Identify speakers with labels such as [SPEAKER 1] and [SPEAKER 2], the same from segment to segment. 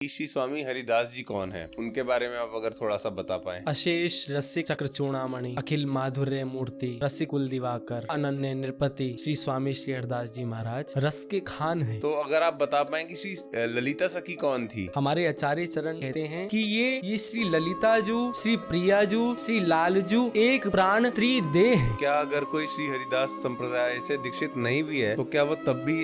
[SPEAKER 1] श्री स्वामी हरिदास जी कौन है, उनके बारे में आप अगर थोड़ा सा बता पाएं।
[SPEAKER 2] अशेष रसिक चक्र चूड़ामणि अखिल माधुर्य मूर्ति रसिकुल दिवाकर अनन्य नृपति श्री स्वामी श्री हरिदास जी महाराज रस के खान है।
[SPEAKER 1] तो अगर आप बता पाएं कि श्री ललिता सखी कौन थी।
[SPEAKER 2] हमारे आचार्य चरण कहते हैं कि ये श्री ललिताजू, श्री प्रियाजू, श्री लालजू एक प्राण त्रिदेह है।
[SPEAKER 1] क्या अगर कोई श्री हरिदास संप्रदाय से दीक्षित नहीं भी है तो क्या वो तब भी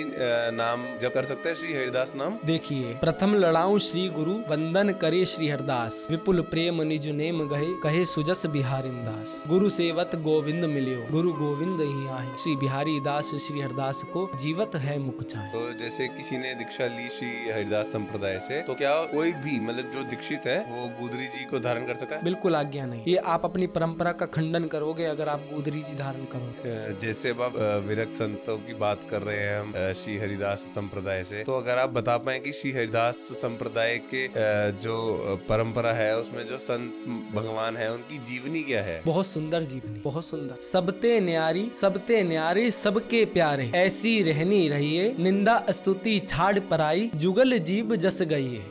[SPEAKER 1] नाम जप कर सकता है, श्री हरिदास नाम।
[SPEAKER 2] देखिए, प्रथम लड़ाऊं श्री गुरु वंदन करे श्री हरदास विपुल प्रेम निज नेम गहे कहे सुजस बिहारिन दास गुरु सेवत गोविंद मिलियो गुरु गोविंद ही आहे श्री बिहारी दास श्री हरदास को जीवत है मुख चाहे।
[SPEAKER 1] तो जैसे किसी ने दीक्षा ली श्री हरिदास संप्रदाय से तो क्या कोई भी मतलब जो दीक्षित है वो गुदरी जी को धारण कर सकता है।
[SPEAKER 2] बिल्कुल आज्ञा नहीं, ये आप अपनी परंपरा का खंडन करोगे अगर आप गुदरी जी धारण करोगे।
[SPEAKER 1] जैसे अब आप विरक्त संतों की बात कर रहे हैं हम श्री हरिदास संप्रदाय से, तो अगर आप बता पाए कि श्री हरिदास संप्रदाय के जो परंपरा है उसमें जो संत भगवान है उनकी जीवनी क्या है।
[SPEAKER 2] बहुत सुंदर जीवनी, बहुत सुंदर। सबते न्यारे सबके प्यारे ऐसी रहनी रहिए निंदा स्तुति छाड़ पराई जुगल जीव जस गई है।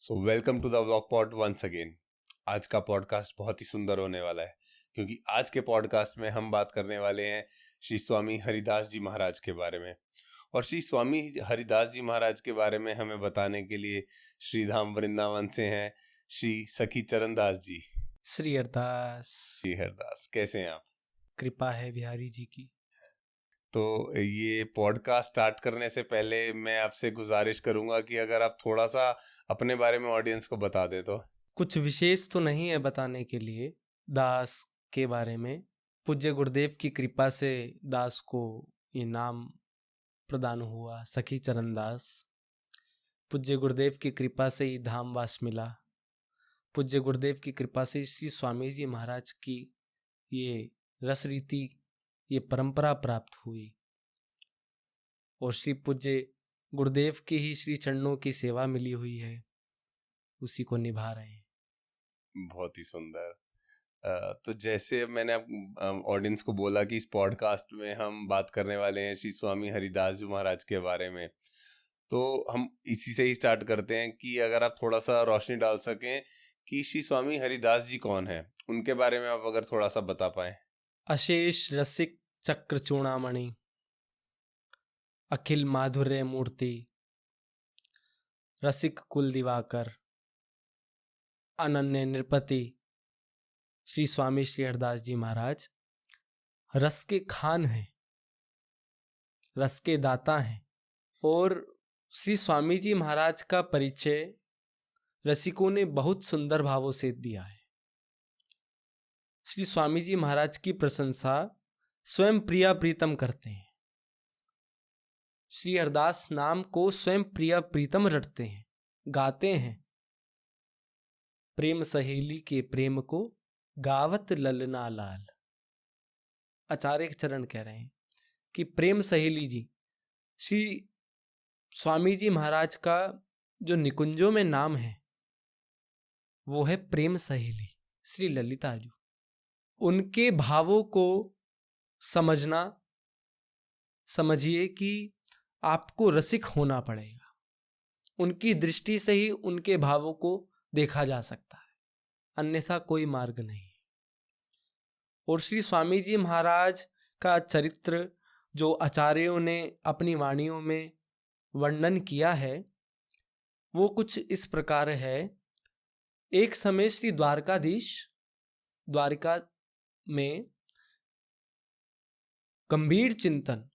[SPEAKER 1] So welcome to the vlog pod once again. आज का पॉडकास्ट बहुत ही सुंदर होने वाला है क्योंकि आज के पॉडकास्ट में हम बात करने वाले हैं श्री स्वामी हरिदास जी महाराज के बारे में। और श्री स्वामी हरिदास जी महाराज के बारे में हमें बताने के लिए श्रीधाम वृंदावन से हैं श्री सखी चरण दास जी।
[SPEAKER 2] श्री हरदास।
[SPEAKER 1] श्री हरदास, कैसे हैं आप।
[SPEAKER 2] कृपा है बिहारी जी की।
[SPEAKER 1] तो ये पॉडकास्ट स्टार्ट करने से पहले मैं आपसे गुजारिश करूंगा कि अगर आप थोड़ा सा अपने बारे में ऑडियंस को बता दें। तो
[SPEAKER 2] कुछ विशेष तो नहीं है बताने के लिए दास के बारे में। पूज्य गुरुदेव की कृपा से दास को ये नाम प्रदान हुआ, सखी चरण दास। पूज्य गुरुदेव की कृपा से ही धामवास मिला। पूज्य गुरुदेव की कृपा से श्री स्वामी जी महाराज की ये रस रीति, ये परंपरा प्राप्त हुई और श्री पूज्य गुरुदेव की ही श्री चरणों की सेवा मिली हुई है, उसी को निभा रहे हैं।
[SPEAKER 1] बहुत ही सुंदर। तो जैसे मैंने ऑडियंस को बोला कि इस पॉडकास्ट में हम बात करने वाले हैं श्री स्वामी हरिदास जी महाराज के बारे में, तो हम इसी से ही स्टार्ट करते हैं कि अगर आप थोड़ा सा रोशनी डाल सकें कि श्री स्वामी हरिदास जी कौन है, उनके बारे में आप अगर थोड़ा सा बता पाएं।
[SPEAKER 2] अशेष रसिक चक्र चूड़ामणि अखिल माधुर्य मूर्ति रसिक कुल दिवाकर अनन्य नृपति श्री स्वामी श्री हरिदास जी महाराज रस के खान हैं, रस के दाता हैं। और श्री स्वामी जी महाराज का परिचय रसिकों ने बहुत सुंदर भावों से दिया है। श्री स्वामी जी महाराज की प्रशंसा स्वयं प्रिया प्रीतम करते हैं। श्री हरदास नाम को स्वयं प्रिया प्रीतम रटते हैं, गाते हैं। प्रेम सहेली के प्रेम को गावत ललना लाल। आचार्य चरण कह रहे हैं कि प्रेम सहेली जी, श्री स्वामी जी महाराज का जो निकुंजों में नाम है वो है प्रेम सहेली श्री ललिता जी। उनके भावों को समझना, समझिए कि आपको रसिक होना पड़ेगा। उनकी दृष्टि से ही उनके भावों को देखा जा सकता है, अन्यथा कोई मार्ग नहीं। और श्री स्वामी जी महाराज का चरित्र जो आचार्यों ने अपनी वाणियों में वर्णन किया है वो कुछ इस प्रकार है। एक समय श्री द्वारकाधीश द्वारिका में गंभीर चिंतन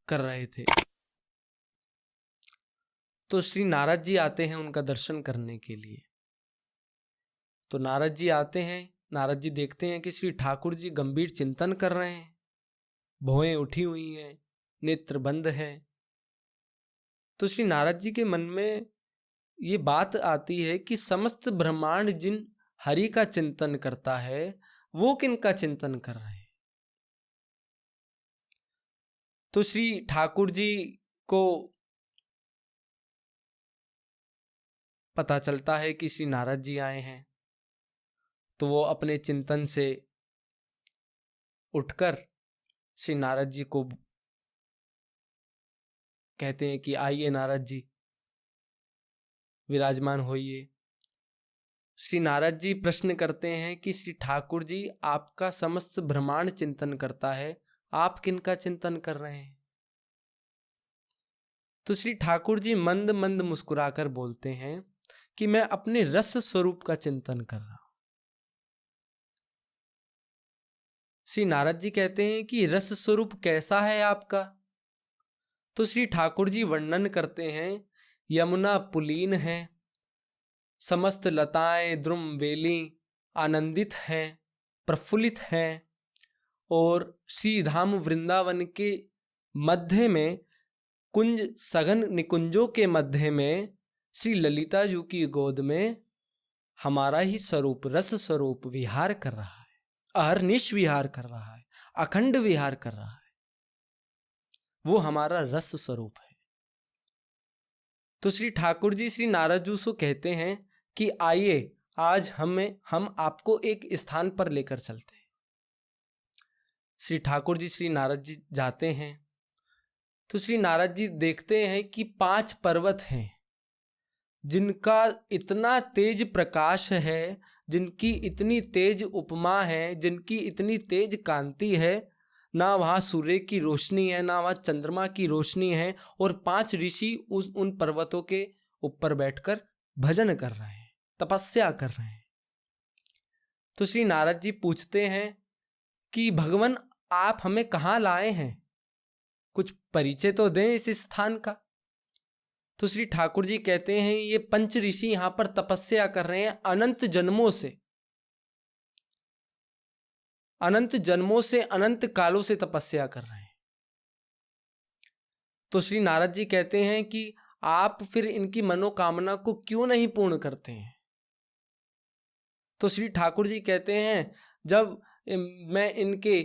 [SPEAKER 2] कर रहे थे, तो श्री नारद जी आते हैं उनका दर्शन करने के लिए। तो नारद जी आते हैं, नारद जी देखते हैं कि श्री ठाकुर जी गंभीर चिंतन कर रहे हैं, भौएं उठी हुई हैं, नेत्र बंद हैं। तो श्री नारद जी के मन में ये बात आती है कि समस्त ब्रह्मांड जिन हरि का चिंतन करता है वो किनका चिंतन कर रहे हैं। तो श्री ठाकुर जी को पता चलता है कि श्री नारद जी आए हैं, तो वो अपने चिंतन से उठकर श्री नारद जी को कहते हैं कि आइए नारद जी विराजमान होइए। श्री नारद जी प्रश्न करते हैं कि श्री ठाकुर जी, आपका समस्त ब्रह्मांड चिंतन करता है, आप किनका चिंतन कर रहे हैं? तो श्री ठाकुर जी मंद मंद मुस्कुराकर बोलते हैं कि मैं अपने रस स्वरूप का चिंतन कर रहा हूं। श्री नारद जी कहते हैं कि रस स्वरूप कैसा है आपका? तो श्री ठाकुर जी वर्णन करते हैं, यमुना पुलीन है, समस्त लताएं द्रुम वेली आनंदित हैं, प्रफुल्लित हैं, और श्री धाम वृंदावन के मध्य में कुंज सघन निकुंजों के मध्य में श्री ललिता जी की गोद में हमारा ही स्वरूप रस स्वरूप विहार कर रहा है, अहर्निश विहार कर रहा है, अखंड विहार कर रहा है। वो हमारा रस स्वरूप है। तो श्री ठाकुर जी श्री नारद जी से कहते हैं कि आइए आज हम आपको एक स्थान पर लेकर चलते हैं। श्री ठाकुर जी श्री नारद जी जाते हैं तो श्री नारद जी देखते हैं कि 5 पर्वत हैं जिनका इतना तेज प्रकाश है, जिनकी इतनी तेज उपमा है, जिनकी इतनी तेज कांति है, ना वहाँ सूर्य की रोशनी है, ना वहाँ चंद्रमा की रोशनी है, और 5 ऋषि उन पर्वतों के ऊपर बैठकर भजन कर रहे हैं, तपस्या कर रहे हैं। तो श्री नारद जी पूछते हैं कि भगवान आप हमें कहाँ लाए हैं, कुछ परिचय तो दें इस स्थान का। तो श्री ठाकुर जी कहते हैं ये 5 ऋषि यहाँ पर तपस्या कर रहे हैं अनंत जन्मों से, अनंत जन्मों से, अनंत कालों से तपस्या कर रहे हैं। तो श्री नारद जी कहते हैं कि आप फिर इनकी मनोकामना को क्यों नहीं पूर्ण करते हैं? तो श्री ठाकुर जी कहते हैं जब मैं इनके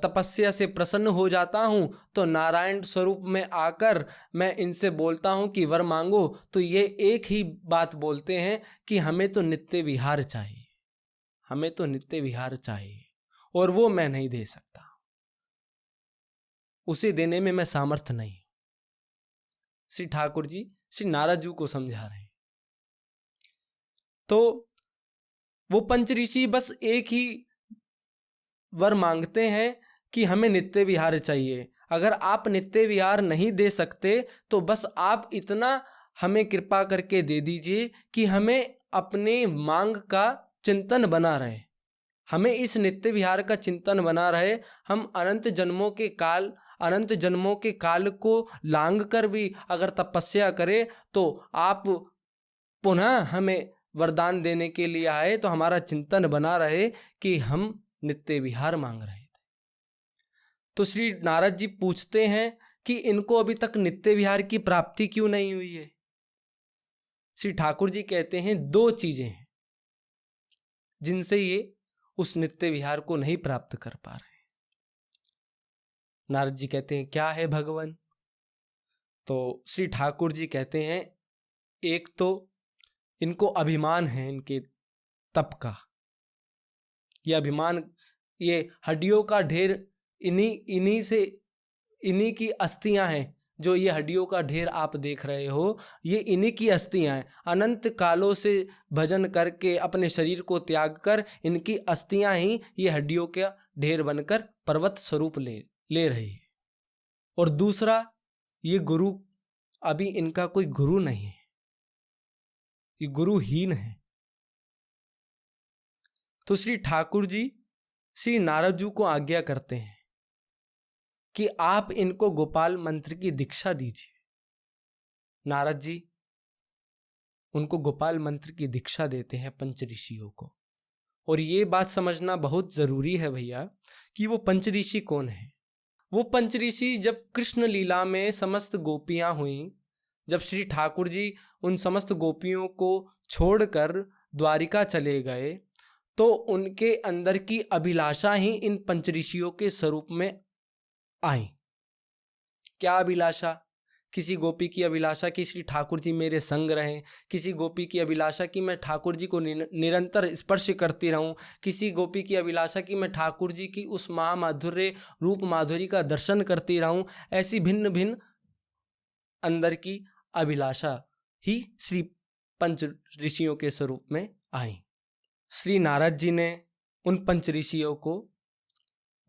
[SPEAKER 2] तपस्या से प्रसन्न हो जाता हूँ तो नारायण स्वरूप में आकर मैं इनसे बोलता हूँ कि वर मांगो, तो ये एक ही बात बोलते हैं कि हमें तो नित्य विहार चाहिए, हमें तो नित्य विहार चाहिए, और वो मैं नहीं दे सकता, उसे देने में मैं सामर्थ्य नहीं। श्री ठाकुर जी श्री नारद जी को समझा रहे हैं। तो वो 5 ऋषि बस एक ही वर मांगते हैं कि हमें नित्य विहार चाहिए। अगर आप नित्य विहार नहीं दे सकते तो बस आप इतना हमें कृपा करके दे दीजिए कि हमें अपने मांग का चिंतन बना रहे, हमें इस नित्य विहार का चिंतन बना रहे। हम अनंत जन्मों के काल को लांघ कर भी अगर तपस्या करें तो आप पुनः हमें वरदान देने के लिए आए, तो हमारा चिंतन बना रहे कि हम नित्य विहार मांग रहे थे। तो श्री नारद जी पूछते हैं कि इनको अभी तक नित्य विहार की प्राप्ति क्यों नहीं हुई है? श्री ठाकुर जी कहते हैं 2 चीजें हैं जिनसे ये उस नित्य विहार को नहीं प्राप्त कर पा रहे हैं। नारद जी कहते हैं क्या है भगवान? तो श्री ठाकुर जी कहते हैं एक तो इनको अभिमान है इनके तप का, ये अभिमान, ये हड्डियों का ढेर, इन्हीं की अस्थियां हैं। जो ये हड्डियों का ढेर आप देख रहे हो, ये इन्हीं की अस्थियां हैं। अनंत कालों से भजन करके अपने शरीर को त्याग कर इनकी अस्थियां ही ये हड्डियों का ढेर बनकर पर्वत स्वरूप ले रही है। और दूसरा, ये गुरु, अभी इनका कोई गुरु नहीं है, ये गुरुहीन है। तो श्री ठाकुर जी श्री नारद जी को आज्ञा करते हैं कि आप इनको गोपाल मंत्र की दीक्षा दीजिए। नारद जी उनको गोपाल मंत्र की दीक्षा देते हैं 5 ऋषियों को। और ये बात समझना बहुत जरूरी है भैया कि वो 5 ऋषि कौन है। वो 5 ऋषि जब कृष्ण लीला में समस्त गोपियां हुई, जब श्री ठाकुर जी उन समस्त गोपियों को छोड़कर द्वारिका चले गए, तो उनके अंदर की अभिलाषा ही इन 5 ऋषियों के स्वरूप में आई। क्या अभिलाषा? किसी गोपी की अभिलाषा कि श्री ठाकुर जी मेरे संग रहें, किसी गोपी की अभिलाषा कि मैं ठाकुर जी को निरंतर स्पर्श करती रहूं, किसी गोपी की अभिलाषा कि मैं ठाकुर जी की उस महामाधुर्य रूप माधुरी का दर्शन करती रहूं। ऐसी भिन्न भिन्न अंदर की अभिलाषा ही श्री पंच ऋषियों के स्वरूप में आई। श्री नारद जी ने उन पंच ऋषियों को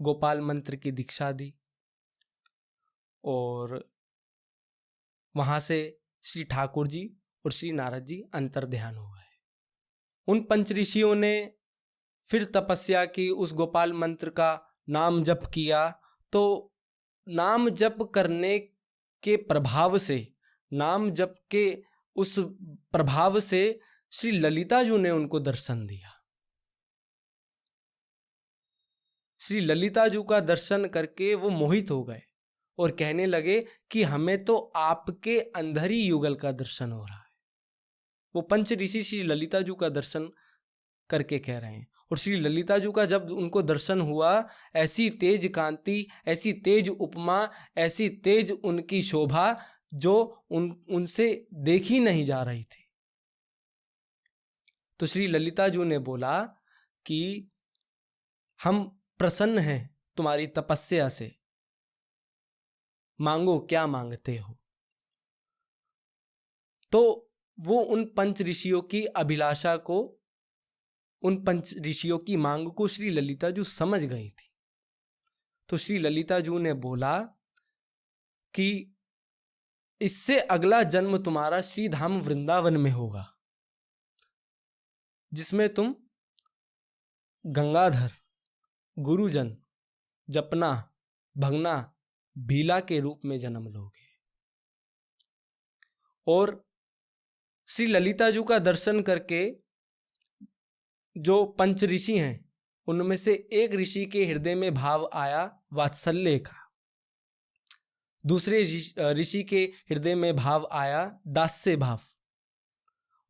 [SPEAKER 2] गोपाल मंत्र की दीक्षा दी और वहां से श्री ठाकुर जी और श्री नारद जी अंतर्ध्यान हो गए। उन पंच ऋषियों ने फिर तपस्या की, उस गोपाल मंत्र का नाम जप किया। तो नाम जप करने के प्रभाव से, नाम जप के उस प्रभाव से श्री ललिता जी ने उनको दर्शन दिया। श्री ललिता जी का दर्शन करके वो मोहित हो गए और कहने लगे कि हमें तो आपके अंदर ही युगल का दर्शन हो रहा है। वो पंच ऋषि श्री ललिता जी का दर्शन करके कह रहे हैं। और श्री ललिता जी का जब उनको दर्शन हुआ, ऐसी तेज कांति, ऐसी तेज उपमा, ऐसी तेज उनकी शोभा जो उनसे देखी नहीं जा रही थी। तो श्री ललिता जी ने बोला कि हम प्रसन्न हैं तुम्हारी तपस्या से, मांगो क्या मांगते हो। तो वो उन पंच ऋषियों की अभिलाषा को, उन पंच ऋषियों की मांग को श्री ललिता जी समझ गई थी। तो श्री ललिता जी ने बोला कि इससे अगला जन्म तुम्हारा श्री धाम वृंदावन में होगा, जिसमें तुम गंगाधर, गुरुजन, जपना, भगना, भीला के रूप में जन्म लोगे। और श्री ललिता जी का दर्शन करके जो पंच ऋषि हैं, उनमें से एक ऋषि के हृदय में भाव आया वात्सल्य का, दूसरे ऋषि के हृदय में भाव आया दास्य भाव,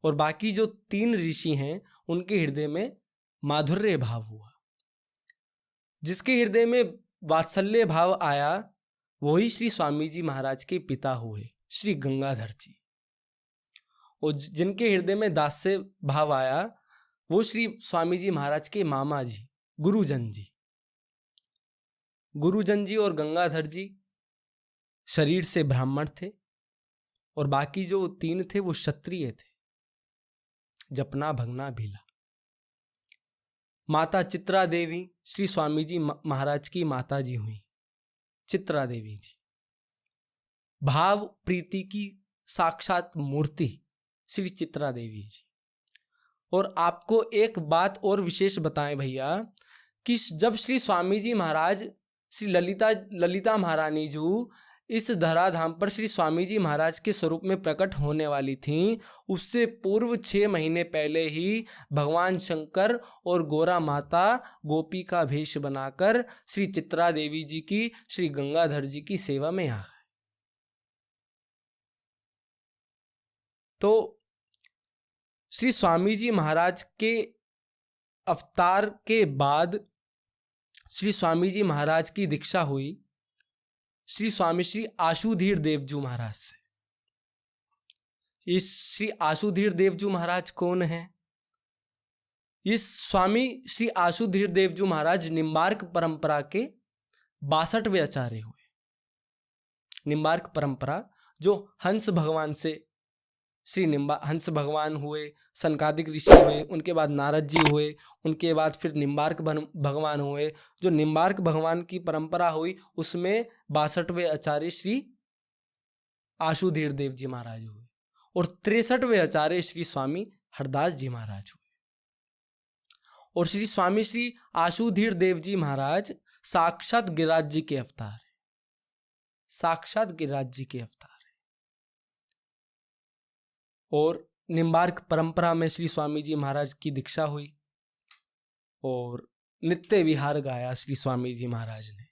[SPEAKER 2] और बाकी जो 3 ऋषि हैं उनके हृदय में माधुर्य भाव हुआ। जिसके हृदय में वात्सल्य भाव आया वही श्री स्वामी जी महाराज के पिता हुए श्री गंगाधर जी, और जिनके हृदय में दास्य भाव आया वो श्री स्वामी जी महाराज के मामा जी गुरुजन जी। गुरुजन जी और गंगाधर जी शरीर से ब्राह्मण थे और बाकी जो 3 थे वो क्षत्रिय थे, जपना, भगना, भीला। माता चित्रा देवी श्री स्वामी जी महाराज की माता जी हुई, चित्रा देवी जी भाव प्रीति की साक्षात मूर्ति श्री चित्रा देवी जी। और आपको एक बात और विशेष बताएं भैया कि जब श्री स्वामी जी महाराज, श्री ललिता महारानी जी इस धराधाम पर श्री स्वामी जी महाराज के स्वरूप में प्रकट होने वाली थीं, उससे पूर्व 6 महीने पहले ही भगवान शंकर और गोरा माता गोपी का भेष बनाकर श्री चित्रा देवी जी की, श्री गंगाधर जी की सेवा में आ गए। तो श्री स्वामी जी महाराज के अवतार के बाद श्री स्वामी जी महाराज की दीक्षा हुई श्री स्वामी श्री आशुधीर देव जी महाराज से। इस श्री आशुधीर देव जी महाराज कौन है? ये स्वामी श्री आशुधीर देव जी महाराज निम्बार्क परंपरा के 62वें आचार्य हुए। निम्बार्क परंपरा जो हंस भगवान से श्री हंस भगवान हुए, सनकादिक ऋषि हुए, उनके बाद नारद जी हुए, उनके बाद फिर निम्बार्क भगवान हुए। जो निम्बार्क भगवान की परंपरा हुई उसमें 62वें आचार्य श्री आशुधीर देव जी महाराज हुए और 63वें आचार्य श्री स्वामी हरदास जी महाराज हुए। और श्री स्वामी श्री आशुधीर देव जी महाराज साक्षात गिरिराज जी के अवतार है, साक्षात गिरिराज जी के अवतार। और निम्बार्क परंपरा में श्री स्वामी जी महाराज की दीक्षा हुई और नित्य विहार गाया श्री स्वामी जी महाराज ने।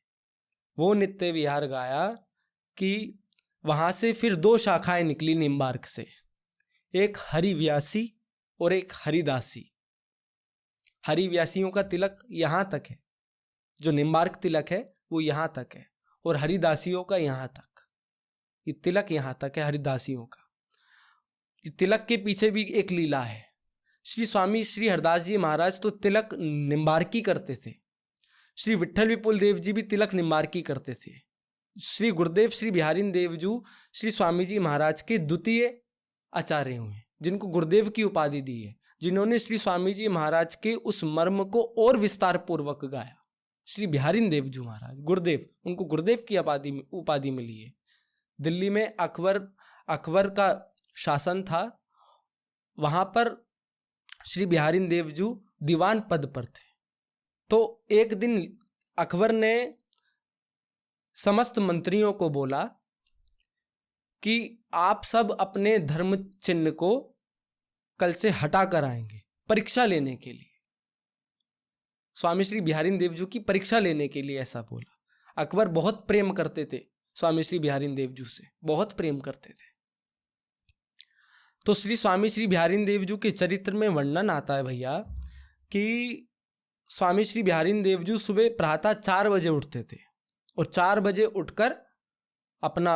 [SPEAKER 2] वो नित्य विहार गाया कि वहां से फिर 2 शाखाएं निकली निम्बार्क से, एक हरिव्यासी और एक हरिदासी। हरिव्यासियों का तिलक यहाँ तक है, जो निम्बार्क तिलक है वो यहाँ तक है, और हरिदासियों का यहाँ तक, ये तिलक यहाँ तक है हरिदासियों का। तिलक के पीछे भी एक लीला है। श्री स्वामी श्री हरदास जी महाराज तो तिलक निम्बार्की करते थे, श्री विट्ठल विपुल देव जी भी तिलक निम्बार्की करते थे। श्री गुरुदेव श्री बिहारी देवजू श्री स्वामी जी महाराज के द्वितीय आचार्य हुए, जिनको गुरुदेव की उपाधि दी है, जिन्होंने श्री स्वामी जी महाराज के उस मर्म को और विस्तार पूर्वक गाया। श्री बिहारी देवजू महाराज गुरुदेव, उनको गुरुदेव की उपाधि मिली है। दिल्ली में अकबर का शासन था, वहां पर श्री बिहारी देवजू दीवान पद पर थे। तो एक दिन अकबर ने समस्त मंत्रियों को बोला कि आप सब अपने धर्म चिन्ह को कल से हटा कर आएंगे परीक्षा लेने के लिए। स्वामी श्री बिहारी देवजू की परीक्षा लेने के लिए ऐसा बोला। अकबर बहुत प्रेम करते थे स्वामी श्री बिहारी देवजू से, बहुत प्रेम करते थे। तो श्री स्वामी श्री बिहारी देवजू के चरित्र में वर्णन आता है भैया कि स्वामी श्री बिहारी देवजू सुबह प्रातः 4 बजे उठते थे और 4 बजे उठकर अपना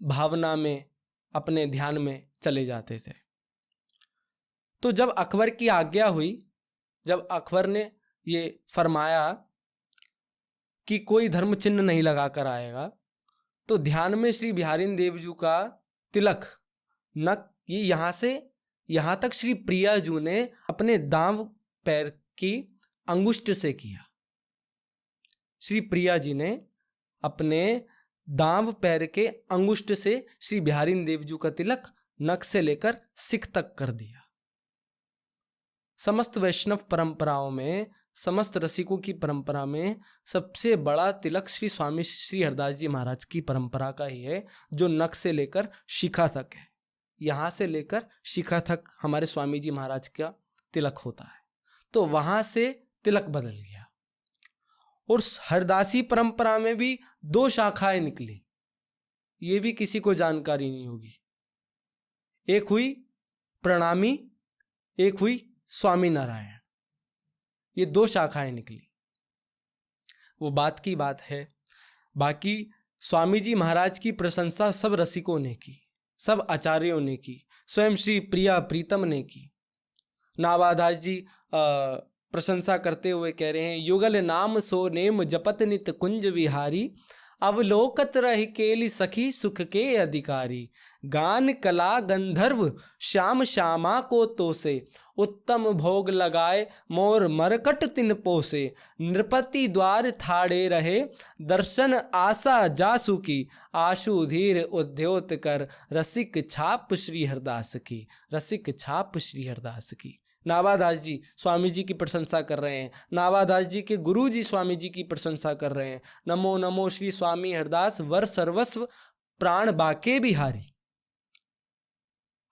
[SPEAKER 2] भावना में, अपने ध्यान में चले जाते थे। तो जब अकबर की आज्ञा हुई, जब अकबर ने ये फरमाया कि कोई धर्म चिन्ह नहीं लगा कर आएगा, तो ध्यान में श्री बिहारी देवजू का तिलक नक ये यहाँ तक श्री प्रियाजू ने अपने दांव पैर की अंगुष्ठ से किया। श्री प्रिया जी ने अपने दांव पैर के अंगुष्ठ से श्री बिहारी देवजू का तिलक नख से लेकर सिख तक कर दिया। समस्त वैष्णव परंपराओं में, समस्त रसिकों की परंपरा में सबसे बड़ा तिलक श्री स्वामी श्री हरिदास जी महाराज की परंपरा का ही है, जो नख से लेकर शिखा तक है। यहाँ से लेकर शिखा तक हमारे स्वामी जी महाराज का तिलक होता है। तो वहां से तिलक बदल गया। और हरदासी परंपरा में भी 2 शाखाएं निकली, ये भी किसी को जानकारी नहीं होगी। एक हुई प्रणामी, एक हुई स्वामी नारायण। ये 2 शाखाएं निकली, वो बात की बात है। बाकी स्वामी जी महाराज की प्रशंसा सब रसिकों ने की, सब आचार्यों ने की, स्वयं श्री प्रिया प्रीतम ने की। नावादास जी प्रशंसा करते हुए कह रहे हैं, युगल नाम सो नेम जपत नित कुंज विहारी, अवलोकत रह केली सखी सुख के अधिकारी, गान कला गंधर्व श्याम श्यामा को तोसे, उत्तम भोग लगाए मोर मरकट तिन पोसे, नृपति द्वार थाड़े रहे दर्शन आशा जासु की, आशु धीर उद्योत कर रसिक छाप श्री हरदास की, रसिक छाप श्री हरदास की। नावादास जी स्वामी जी की प्रशंसा कर रहे हैं, नावादास जी के गुरु जी स्वामी जी की प्रशंसा कर रहे हैं। नमो नमो श्री स्वामी हरदास वर सर्वस्व प्राण बाके बिहारी।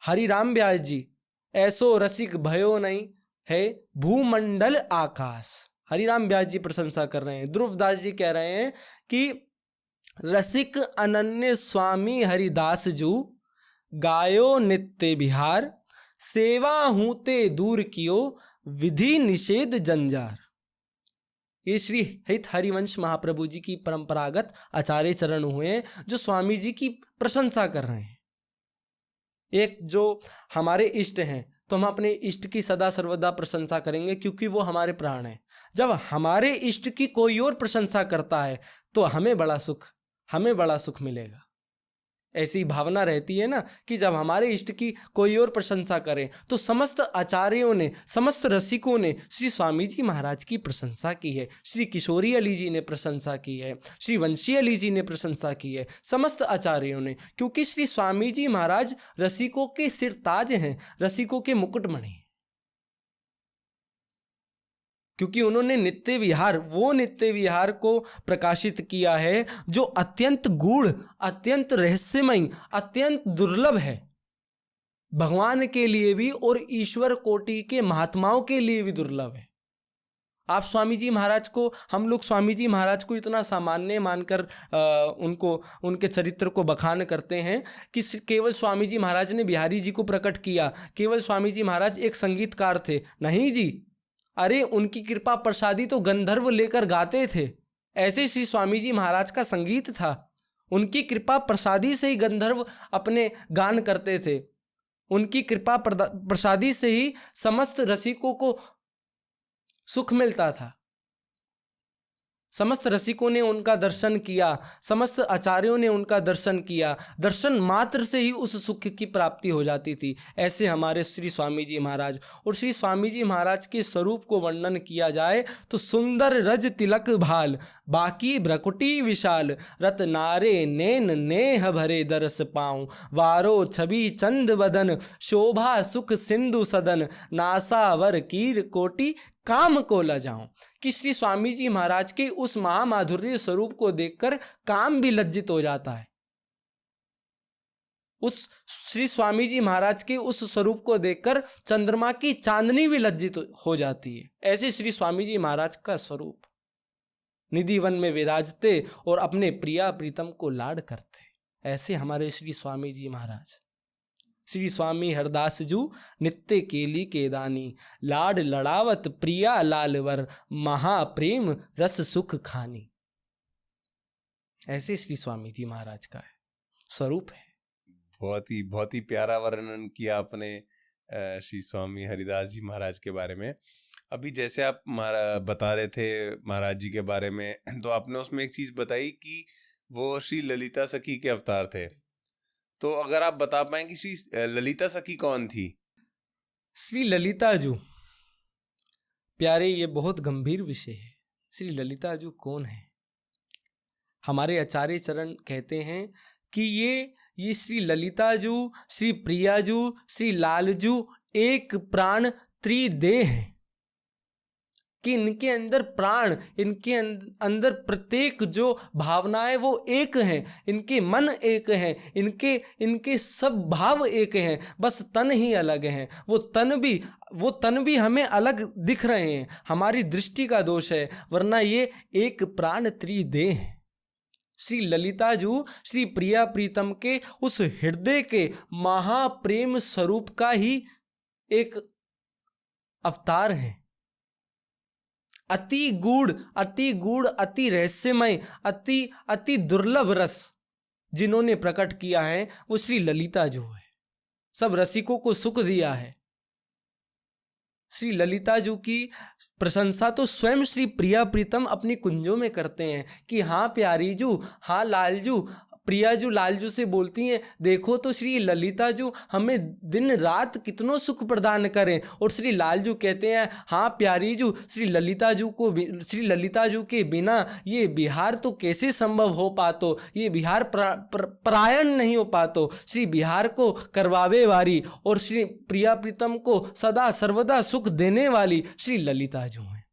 [SPEAKER 2] हरिराम व्यास जी ऐसो रसिक भयो नहीं है भूमंडल आकाश। हरिराम व्यास जी प्रशंसा कर रहे हैं। ध्रुवदास जी कह रहे हैं कि रसिक अनन्य स्वामी हरिदास जू, गायो नित्य बिहार, सेवा हूते दूर कियो विधि निषेध जंजार। ये श्री हित हरिवंश महाप्रभु जी की परंपरागत आचार्य चरण हुए हैं, जो स्वामी जी की प्रशंसा कर रहे हैं। एक जो हमारे इष्ट हैं, तो हम अपने इष्ट की सदा सर्वदा प्रशंसा करेंगे, क्योंकि वो हमारे प्राण हैं। जब हमारे इष्ट की कोई और प्रशंसा करता है तो हमें बड़ा सुख मिलेगा। ऐसी भावना रहती है ना कि जब हमारे इष्ट की कोई और प्रशंसा करें, तो समस्त आचार्यों ने, समस्त रसिकों ने श्री स्वामी जी महाराज की प्रशंसा की है। श्री किशोरी अली जी ने प्रशंसा की है, श्री वंशी अली जी ने प्रशंसा की है, समस्त आचार्यों ने, क्योंकि श्री स्वामी जी महाराज रसिकों के सिरताज हैं, रसिकों के मुकुटमणि। क्योंकि उन्होंने नित्य विहार, वो नित्य विहार को प्रकाशित किया है जो अत्यंत गूढ़, अत्यंत रहस्यमय, अत्यंत दुर्लभ है, भगवान के लिए भी और ईश्वर कोटि के महात्माओं के लिए भी दुर्लभ है। आप स्वामी जी महाराज को, हम लोग स्वामी जी महाराज को इतना सामान्य मानकर उनके चरित्र को बखान करते हैं कि केवल स्वामी जी महाराज ने बिहारी जी को प्रकट किया, केवल स्वामी जी महाराज एक संगीतकार थे। नहीं जी, अरे उनकी कृपा प्रसादी तो गंधर्व लेकर गाते थे। ऐसे श्री स्वामी जी महाराज का संगीत था, उनकी कृपा प्रसादी से ही गंधर्व अपने गान करते थे, उनकी कृपा प्रसादी से ही समस्त रसिकों को सुख मिलता था। समस्त रसिकों ने उनका दर्शन किया, समस्त आचार्यों ने उनका दर्शन किया, दर्शन मात्र से ही उस सुख की प्राप्ति हो जाती थी। ऐसे हमारे श्री स्वामी जी महाराज, और श्री स्वामी जी महाराज के स्वरूप को वर्णन किया जाए तो सुंदर रज तिलक भाल, बाकी भ्रकुटी विशाल, रत्नारे नैन नेह भरे दरस पाऊं, वारो छवि चंद वदन, शोभा सुख सिंधु सदन, नासावर कीर कोटि काम को लजाऊं। कि श्री स्वामी जी महाराज के उस महामाधुर्य स्वरूप को देखकर काम भी लज्जित हो जाता है। उस श्री स्वामी जी महाराज के उस स्वरूप को देखकर चंद्रमा की चांदनी भी लज्जित हो जाती है। ऐसे श्री स्वामी जी महाराज का स्वरूप, निधि वन में विराजते और अपने प्रिया प्रीतम को लाड करते। ऐसे हमारे श्री स्वामी जी महाराज। श्री स्वामी हरदास जू नित्य केली के दानी, लाड लड़ावत प्रिया लालवर, महाप्रेम रस सुख खानी। ऐसे श्री स्वामी जी महाराज का है स्वरूप है।
[SPEAKER 1] बहुत ही प्यारा वर्णन किया आपने श्री स्वामी हरिदास जी महाराज के बारे में। अभी जैसे आप बता रहे थे महाराज जी के बारे में, तो आपने उसमें एक चीज बताई कि वो श्री ललिता सखी के अवतार थे। तो अगर आप बता पाएं कि श्री ललिता सखी कौन थी?
[SPEAKER 2] श्री ललिता जू, प्यारे, ये बहुत गंभीर विषय है। श्री ललिता जू कौन है? हमारे आचार्य चरण कहते हैं कि ये श्री ललिता जू, श्री प्रिया जू, श्री लाल जू एक प्राण त्रिदेह हैं। कि इनके अंदर प्राण, इनके अंदर प्रत्येक जो भावनाएं वो एक हैं, इनके मन एक हैं, इनके सब भाव एक हैं, बस तन ही अलग हैं। वो तन भी हमें अलग दिख रहे हैं, हमारी दृष्टि का दोष है, वरना ये एक प्राण त्रिदेह हैं। श्री ललिता जू श्री प्रिया प्रीतम के उस हृदय के महाप्रेम स्वरूप का ही एक अवतार है। अति गूढ़, अति रहस्यमय, अति दुर्लभ रस जिन्होंने प्रकट किया है वो श्री ललिता जू है। सब रसिकों को सुख दिया है। श्री ललिता जू की प्रशंसा तो स्वयं श्री प्रिया प्रीतम अपनी कुंजों में करते हैं कि हाँ प्यारी जू, हाँ लाल जू। प्रिया जू लाल जू से बोलती हैं, देखो तो श्री ललिता जू हमें दिन रात कितनों सुख प्रदान करें। और श्री लाल जू कहते हैं, हाँ प्यारी जू, श्री ललिता जू के बिना ये बिहार तो कैसे संभव हो पातो, ये बिहार परायण नहीं हो पातो। श्री बिहार को करवावे वाली और श्री प्रिया प्रीतम को सदा सर्वदा सुख देने वाली श्री ललिता जू हैं।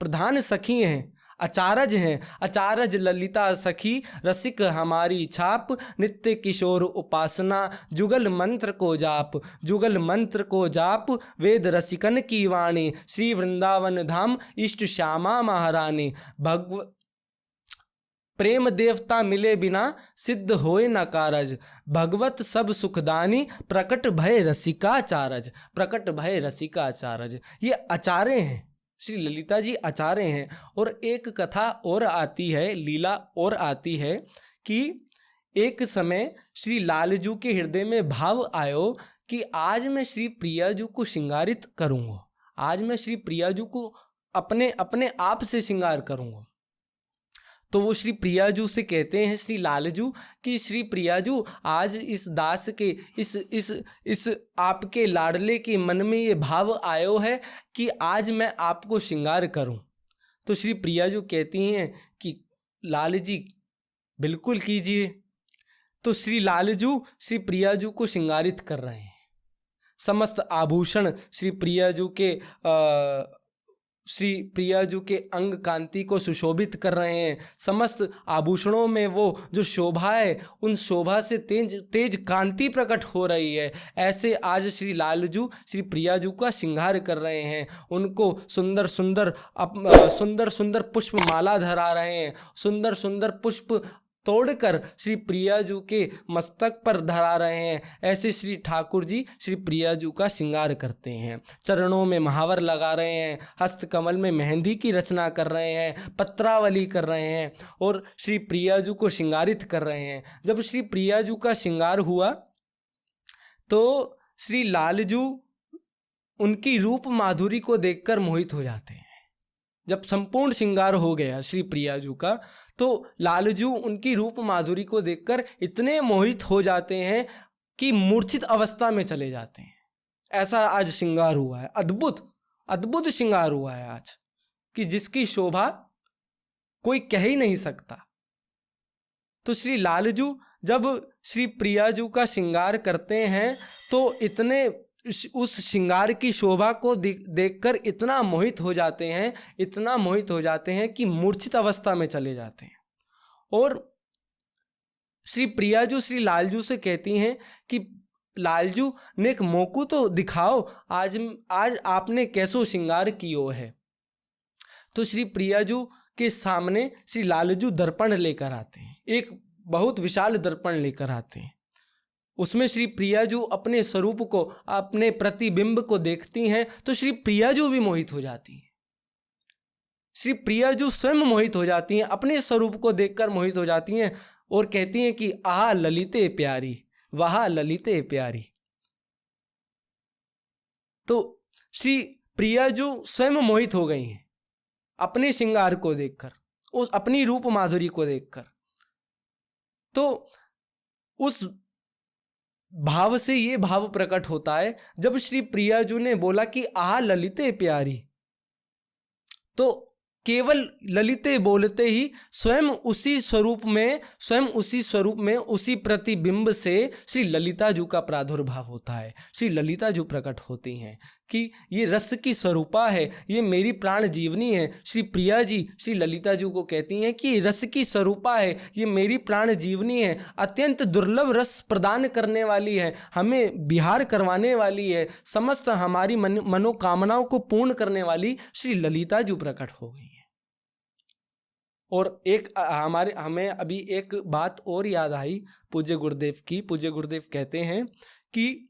[SPEAKER 2] प्रधान सखी हैं, आचार्य हैं। आचार्य ललिता सखी, रसिक हमारी छाप, नित्य किशोर उपासना, जुगल मंत्र को जाप, वेद रसिकन की वाणी, श्री वृंदावन धाम इष्ट श्यामा महारानी। प्रेम देवता मिले बिना सिद्ध होए न कारज, भगवत सब सुखदानी, प्रकट भय रसिकाचारज। ये आचार्य हैं, श्री ललिता जी आचार्य हैं। और एक कथा और आती है, लीला और आती है कि एक समय श्री लालजू के हृदय में भाव आयो कि आज मैं श्री प्रियाजू को श्रृंगारित करूँगा, आज मैं श्री प्रियाजू को अपने आप से श्रृंगार करूँगा। तो वो श्री प्रियाजू से कहते हैं श्री लालजू कि श्री प्रियाजू, आज इस दास के इस आपके लाडले के मन में ये भाव आयो है कि आज मैं आपको श्रृंगार करूं। तो श्री प्रियाजू कहती हैं कि लाल जी बिल्कुल कीजिए। तो श्री लालजू श्री प्रियाजू को श्रृंगारित कर रहे हैं। समस्त आभूषण श्री प्रियाजू के अंग कांति को सुशोभित कर रहे हैं। समस्त आभूषणों में वो जो शोभा है, उन शोभा से तेज कांति प्रकट हो रही है। ऐसे आज श्री लालजू श्री प्रियाजू का श्रृंगार कर रहे हैं। उनको सुंदर सुंदर पुष्प माला धरा रहे हैं। सुंदर सुंदर पुष्प तोड़कर श्री प्रियाजू के मस्तक पर धरा रहे हैं। ऐसे श्री ठाकुर जी श्री प्रियाजू का श्रृंगार करते हैं। चरणों में महावर लगा रहे हैं, हस्त कमल में मेहंदी की रचना कर रहे हैं, पत्रावली कर रहे हैं और श्री प्रियाजू को श्रृंगारित कर रहे हैं। जब श्री प्रियाजू का श्रृंगार हुआ तो श्री लालजू उनकी रूप माधुरी को देखकर मोहित हो जाते हैं। जब संपूर्ण श्रृंगार हो गया श्री प्रियाजू का, तो लालजू उनकी रूप माधुरी को देखकर इतने मोहित हो जाते हैं कि मूर्छित अवस्था में चले जाते हैं। ऐसा आज श्रृंगार हुआ है, अद्भुत अद्भुत श्रृंगार हुआ है आज, कि जिसकी शोभा कोई कह ही नहीं सकता। तो श्री लालजू जब श्री प्रियाजू का श्रृंगार करते हैं तो इतने उस श्रृंगार की शोभा को देखकर इतना मोहित हो जाते हैं, इतना मोहित हो जाते हैं कि मूर्छित अवस्था में चले जाते हैं। और श्री प्रियाजू श्री लालजू से कहती हैं कि लालजू ने एक मौको तो दिखाओ, आज आपने कैसो श्रृंगार कियो है। तो श्री प्रियाजू के सामने श्री लालजू दर्पण लेकर आते हैं, एक बहुत विशाल दर्पण लेकर आते हैं। उसमें श्री प्रियाजू अपने स्वरूप को, अपने प्रतिबिंब को देखती हैं तो श्री प्रियाजू भी मोहित हो जाती हैं। श्री प्रियाजू स्वयं मोहित हो जाती हैं, अपने स्वरूप को देखकर मोहित हो जाती हैं और कहती हैं कि आहा ललिते प्यारी, वाह ललिते प्यारी। तो श्री प्रियाजू स्वयं मोहित हो गई हैं अपने श्रृंगार को देखकर, उस अपनी रूप माधुरी को देखकर। तो उस भाव से ये भाव प्रकट होता है, जब श्री प्रियाजू ने बोला कि आहा ललिते प्यारी, तो केवल ललिते बोलते ही स्वयं उसी स्वरूप में उसी प्रतिबिंब से श्री ललिताजू का प्रादुर्भाव होता है। श्री ललिताजू प्रकट होती हैं कि ये रस की स्वरूपा है, ये मेरी प्राण जीवनी है। श्री प्रिया जी श्री ललिताजू को कहती हैं कि रस की स्वरूपा है, ये मेरी प्राण जीवनी है, अत्यंत दुर्लभ रस प्रदान करने वाली है, हमें विहार करवाने वाली है, समस्त हमारी मनोकामनाओं को पूर्ण करने वाली श्री ललिताजू प्रकट हो गई है। और एक हमें अभी एक बात और याद आई पूज्य गुरुदेव की। पूज्य गुरुदेव कहते हैं कि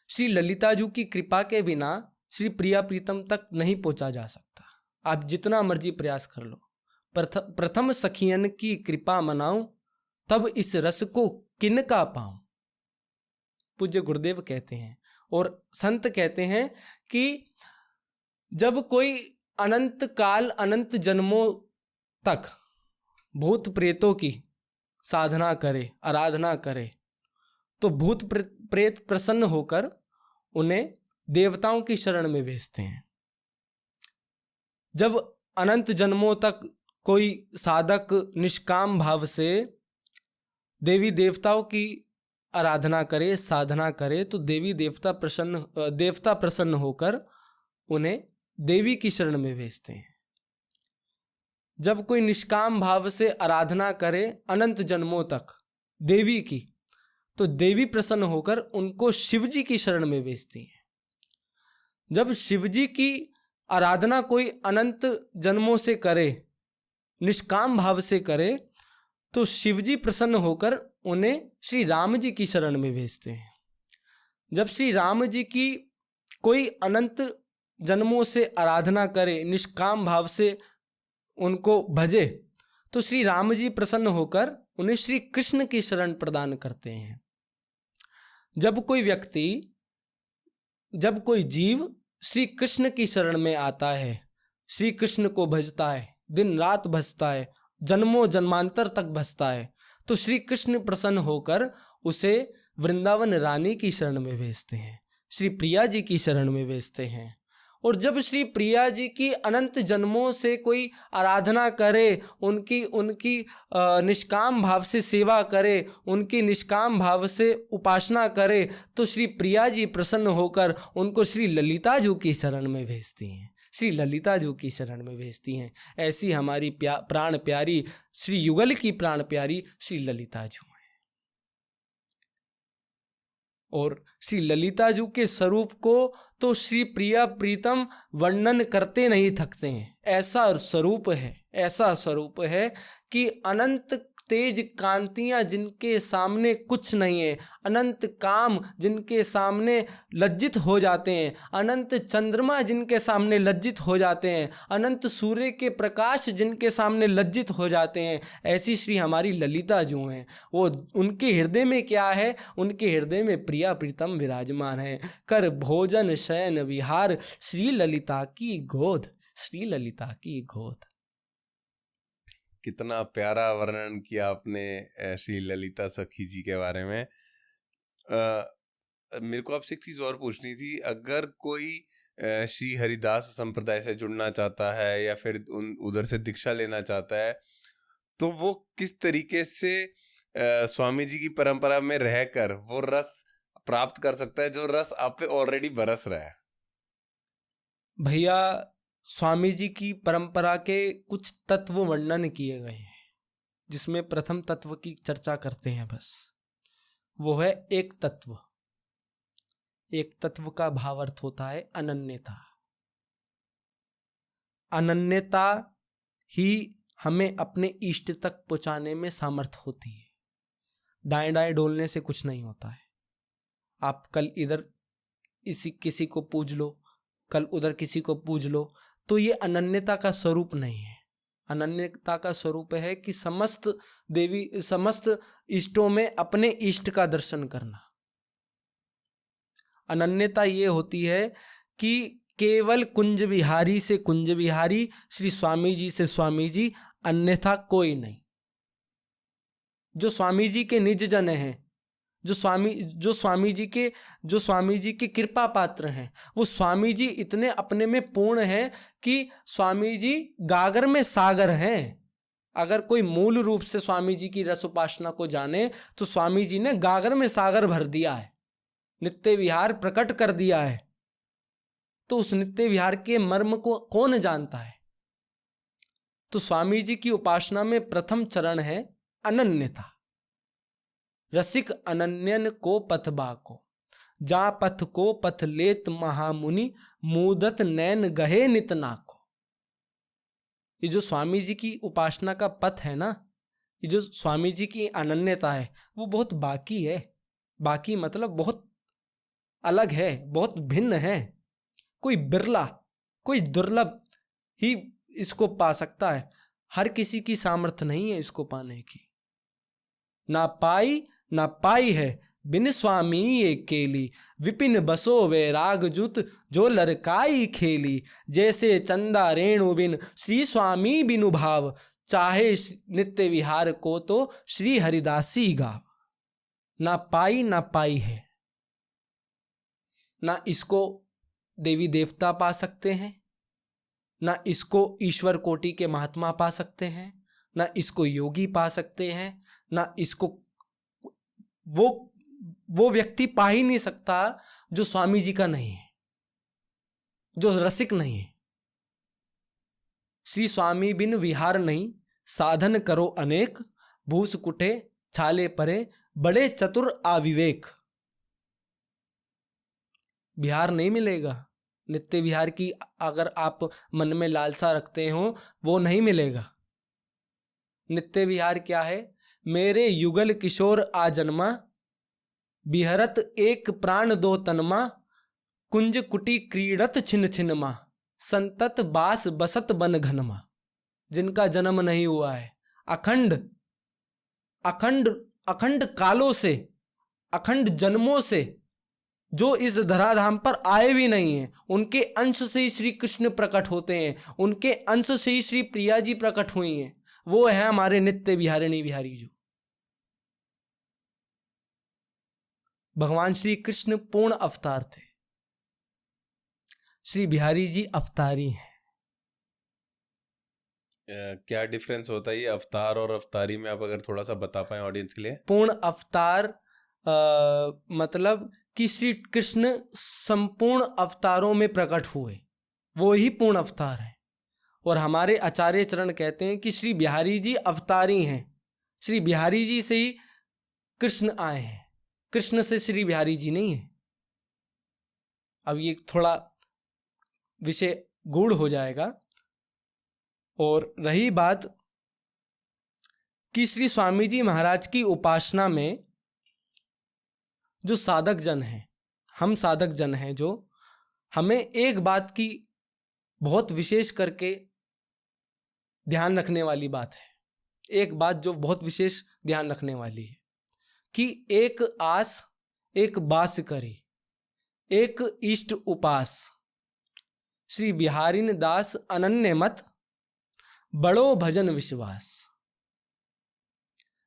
[SPEAKER 2] श्री ललिताजू की कृपा के बिना श्री प्रिया प्रीतम तक नहीं पहुंचा जा सकता। आप जितना मर्जी प्रयास कर लो, प्रथम सखियन की कृपा मनाऊं, तब इस रस को किनका पाऊं। पूज्य गुरुदेव कहते हैं और संत कहते हैं कि जब कोई अनंत काल अनंत जन्मों तक भूत प्रेतों की साधना करे, आराधना करे, तो भूत प्रेत प्रसन्न होकर उन्हें देवताओं की शरण में भेजते हैं। जब अनंत जन्मों तक कोई साधक निष्काम भाव से देवी देवताओं की आराधना करे, साधना करे, तो देवता प्रसन्न होकर उन्हें देवी की शरण में भेजते हैं। जब कोई निष्काम भाव से आराधना करे अनंत जन्मों तक देवी की, तो देवी प्रसन्न होकर उनको शिवजी की शरण में भेजती हैं। जब शिवजी की आराधना कोई अनंत जन्मों से करे, निष्काम भाव से करे, तो शिवजी प्रसन्न होकर उन्हें श्री राम जी की शरण में भेजते हैं। जब श्री राम जी की कोई अनंत जन्मों से आराधना करे, निष्काम भाव से उनको भजे, तो श्री राम जी प्रसन्न होकर उन्हें श्री कृष्ण की शरण प्रदान करते हैं। जब कोई जीव श्री कृष्ण की शरण में आता है, श्री कृष्ण को भजता है, दिन रात भजता है, जन्मों जन्मांतर तक भजता है, तो श्री कृष्ण प्रसन्न होकर उसे वृंदावन रानी की शरण में भेजते हैं, श्री प्रिया जी की शरण में भेजते हैं। और जब श्री प्रिया जी की अनंत जन्मों से कोई आराधना करे, उनकी निष्काम भाव से सेवा करे, उनकी निष्काम भाव से उपासना करे, तो श्री प्रिया जी प्रसन्न होकर उनको श्री ललिताजू की शरण में भेजती हैं, श्री ललिताजू की शरण में भेजती हैं। ऐसी हमारी प्राण प्यारी श्री युगल की प्राण प्यारी श्री ललिताजू। और श्री ललिताजू के स्वरूप को तो श्री प्रिया प्रीतम वर्णन करते नहीं थकते हैं। ऐसा स्वरूप है कि अनंत तेज कांतियां जिनके सामने कुछ नहीं है, अनंत काम जिनके सामने लज्जित हो जाते हैं, अनंत चंद्रमा जिनके सामने लज्जित हो जाते हैं, अनंत सूर्य के प्रकाश जिनके सामने लज्जित हो जाते हैं, ऐसी श्री हमारी ललिता जो हैं, वो उनके हृदय में क्या है? उनके हृदय में प्रिया प्रीतम विराजमान है। कर भोजन शयन विहार श्री ललिता की गोद, श्री ललिता की गोद।
[SPEAKER 1] कितना प्यारा वर्णन किया आपने श्री ललिता सखी जी के बारे में। मेरे को आपसे एक चीज और पूछनी थी। अगर कोई श्री हरिदास संप्रदाय से जुड़ना चाहता है या फिर उधर से दीक्षा लेना चाहता है, तो वो किस तरीके से स्वामी जी की परंपरा में रहकर वो रस प्राप्त कर सकता है जो रस आप पे ऑलरेडी बरस रहा है?
[SPEAKER 2] भैया, स्वामी जी की परंपरा के कुछ तत्व वर्णन किए गए हैं, जिसमें प्रथम तत्व की चर्चा करते हैं बस। वो है एक तत्व। एक तत्व का भावार्थ होता है अनन्यता। अनन्यता ही हमें अपने इष्ट तक पहुंचाने में सामर्थ होती है। दाएं दाएं डोलने से कुछ नहीं होता है। आप कल इधर किसी को पूज लो, कल उधर किसी को पूज लो, तो ये अनन्यता का स्वरूप नहीं है। अनन्यता का स्वरूप है कि समस्त इष्टों में अपने इष्ट का दर्शन करना। अनन्यता ये होती है कि केवल कुंज विहारी से कुंज विहारी, श्री स्वामी जी से स्वामी जी, अन्यथा कोई नहीं। जो स्वामी जी के निज जन हैं, जो स्वामी जी के कृपा पात्र हैं, वो स्वामी जी इतने अपने में पूर्ण हैं कि स्वामी जी गागर में सागर हैं। अगर कोई मूल रूप से स्वामी जी की रस उपासना को जाने तो स्वामी जी ने गागर में सागर भर दिया है, नित्य विहार प्रकट कर दिया है। तो उस नित्य विहार के मर्म को कौन जानता है? तो स्वामी जी की उपासना में प्रथम चरण है अनन्यता। रसिक अनन्यन को पथ बाको, जा पथ को पथ लेत महामुनि, मूदत नैन गहे नितना को। ये जो स्वामी जी की उपासना का पथ है ना, ये जो स्वामी जी की अनन्यता है, वो बहुत बाकी है। बाकी मतलब बहुत अलग है, बहुत भिन्न है। कोई बिरला, कोई दुर्लभ ही इसको पा सकता है। हर किसी की सामर्थ्य नहीं है इसको पाने की। ना पाई है बिन स्वामी ये केली, विपिन बसो वैराग जुत जो लरकाई खेली। जैसे चंदा रेणु बिन श्री स्वामी बिनु भाव, चाहे नित्य विहार को तो श्री हरिदासी गाव। ना पाई है। ना इसको देवी देवता पा सकते हैं, ना इसको ईश्वर कोटि के महात्मा पा सकते हैं, ना इसको योगी पा सकते हैं, ना इसको वो व्यक्ति पा ही नहीं सकता जो स्वामी जी का नहीं है, जो रसिक नहीं है। श्री स्वामी बिन विहार नहीं, साधन करो अनेक, भूस कुटे छाले परे, बड़े चतुर आविवेक। विहार नहीं मिलेगा। नित्य विहार की अगर आप मन में लालसा रखते हो, वो नहीं मिलेगा। नित्य विहार क्या है? मेरे युगल किशोर आ जन्मा, बिहरत एक प्राण दो तनमा, कुंज कुटी क्रीड़त छिन छिनमा, संतत बास बसत बन घनमा। जिनका जन्म नहीं हुआ है, अखंड अखंड अखंड कालों से, अखंड जन्मों से जो इस धराधाम पर आए भी नहीं हैं, उनके अंश से ही श्री कृष्ण प्रकट होते हैं, उनके अंश से ही श्री प्रिया जी प्रकट हुई हैं। वो है हमारे नित्य विहारिणी बिहारी जी। भगवान श्री कृष्ण पूर्ण अवतार थे, श्री बिहारी जी अवतारी हैं।
[SPEAKER 1] क्या डिफरेंस होता है ये अवतार और अवतारी में, आप अगर थोड़ा सा बता पाएं ऑडियंस के लिए?
[SPEAKER 2] पूर्ण अवतार मतलब कि श्री कृष्ण संपूर्ण अवतारों में प्रकट हुए, वो ही पूर्ण अवतार है। और हमारे आचार्य चरण कहते हैं कि श्री बिहारी जी अवतारी हैं, श्री बिहारी जी से ही कृष्ण आए हैं, कृष्ण से श्री बिहारी जी नहीं है। अब ये थोड़ा विषय गूढ़ हो जाएगा। और रही बात कि श्री स्वामी जी महाराज की उपासना में जो साधक जन हैं, हम साधक जन हैं, जो हमें एक बात की बहुत विशेष करके ध्यान रखने वाली बात है, एक बात जो बहुत विशेष ध्यान रखने वाली है कि एक आस एक बास करे, एक इष्ट उपास। श्री बिहारिन दास अनन्य मत, बड़ो भजन विश्वास।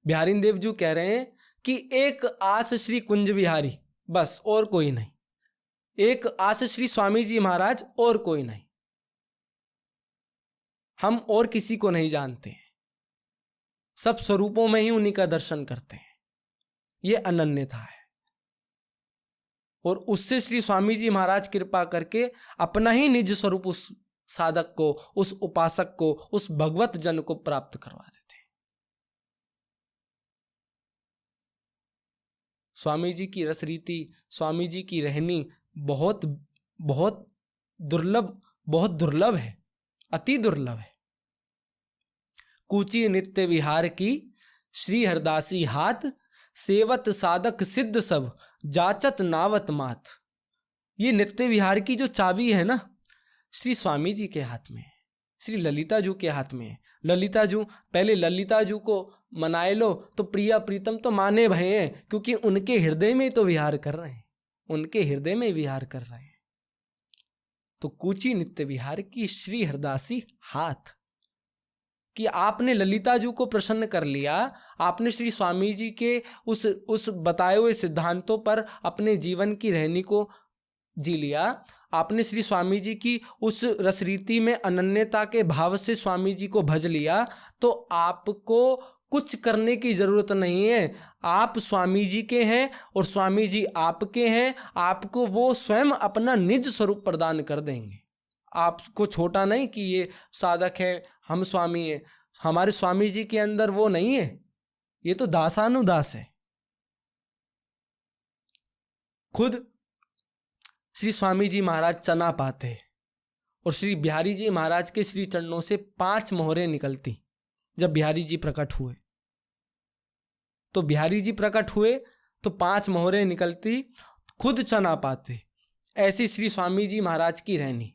[SPEAKER 2] बिहारिन देव जी कह रहे हैं कि एक आस श्री कुंज बिहारी, बस और कोई नहीं। एक आस श्री स्वामी जी महाराज, और कोई नहीं। हम और किसी को नहीं जानते हैं, सब स्वरूपों में ही उन्हीं का दर्शन करते हैं। ये अनन्यता है। और उससे श्री स्वामी जी महाराज कृपा करके अपना ही निज स्वरूप उस साधक को, उस उपासक को, उस भगवत जन को प्राप्त करवा देते हैं। स्वामी जी की रस रीति, स्वामी जी की रहनी बहुत बहुत दुर्लभ है, अति दुर्लभ है। कूची नित्य विहार की श्री हरदासी हाथ, सेवत साधक सिद्ध सब, जाचत नावत मात। ये नित्य विहार की जो चाबी है ना, श्री स्वामी जी के हाथ में है, श्री ललिता जू के हाथ में है। ललिता जू, पहले ललिता जू को मनाए लो तो प्रिया प्रीतम तो माने भये हैं, क्योंकि उनके हृदय में तो विहार कर रहे हैं, उनके हृदय में विहार कर रहे हैं। तो कूची नित्य विहार की श्री हरदासी हाथ, कि आपने ललिता जी को प्रसन्न कर लिया, आपने श्री स्वामी जी के उस बताए हुए सिद्धांतों पर अपने जीवन की रहनी को जी लिया, आपने श्री स्वामी जी की उस रसरीति में अनन्यता के भाव से स्वामी जी को भज लिया, तो आपको कुछ करने की जरूरत नहीं है। आप स्वामी जी के हैं और स्वामी जी आपके हैं। आपको वो स्वयं अपना निज स्वरूप प्रदान कर देंगे। आपको छोटा नहीं कि ये साधक है, हम स्वामी हैं। हमारे स्वामी जी के अंदर वो नहीं है, ये तो दासानुदास है। खुद श्री स्वामी जी महाराज चना पाते और श्री बिहारी जी महाराज के श्री चरणों से 5 मोहरें निकलती। जब बिहारी जी प्रकट हुए तो बिहारी जी प्रकट हुए तो 5 मोहरें निकलती, खुद चना पाते। ऐसी श्री स्वामी जी महाराज की रहनी।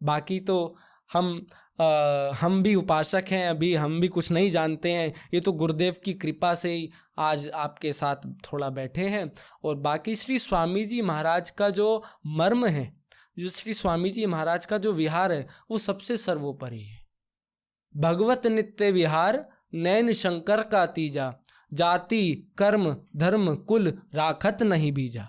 [SPEAKER 2] बाकी तो हम भी उपासक हैं, अभी हम भी कुछ नहीं जानते हैं। ये तो गुरुदेव की कृपा से ही आज आपके साथ थोड़ा बैठे हैं। और बाकी श्री स्वामी जी महाराज का जो मर्म है, जो श्री स्वामी जी महाराज का जो विहार है, वो सबसे सर्वोपरि है। भगवत नित्य विहार नैन शंकर का तीजा, जाति कर्म धर्म कुल राखत नहीं बीजा।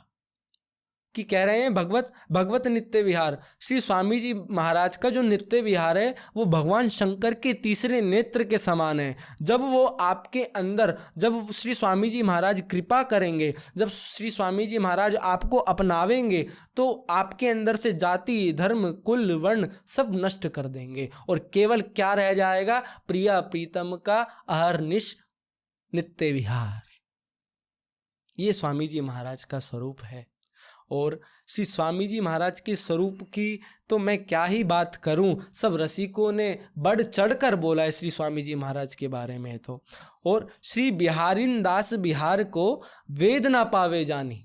[SPEAKER 2] कि कह रहे हैं भगवत नित्य विहार, श्री स्वामी जी महाराज का जो नित्य विहार है वो भगवान शंकर के तीसरे नेत्र के समान है। जब वो आपके अंदर, जब श्री स्वामी जी महाराज कृपा करेंगे, जब श्री स्वामी जी महाराज आपको अपनावेंगे, तो आपके अंदर से जाति धर्म कुल वर्ण सब नष्ट कर देंगे और केवल क्या रह जाएगा? प्रिया प्रीतम का अहर्निश नित्य विहार। ये स्वामी जी महाराज का स्वरूप है। और श्री स्वामी जी महाराज के स्वरूप की तो मैं क्या ही बात करूं, सब रसिकों ने बढ़ चढ़कर बोला है श्री स्वामी जी महाराज के बारे में। तो और श्री बिहारिन दास बिहार को वेद ना पावे जानी,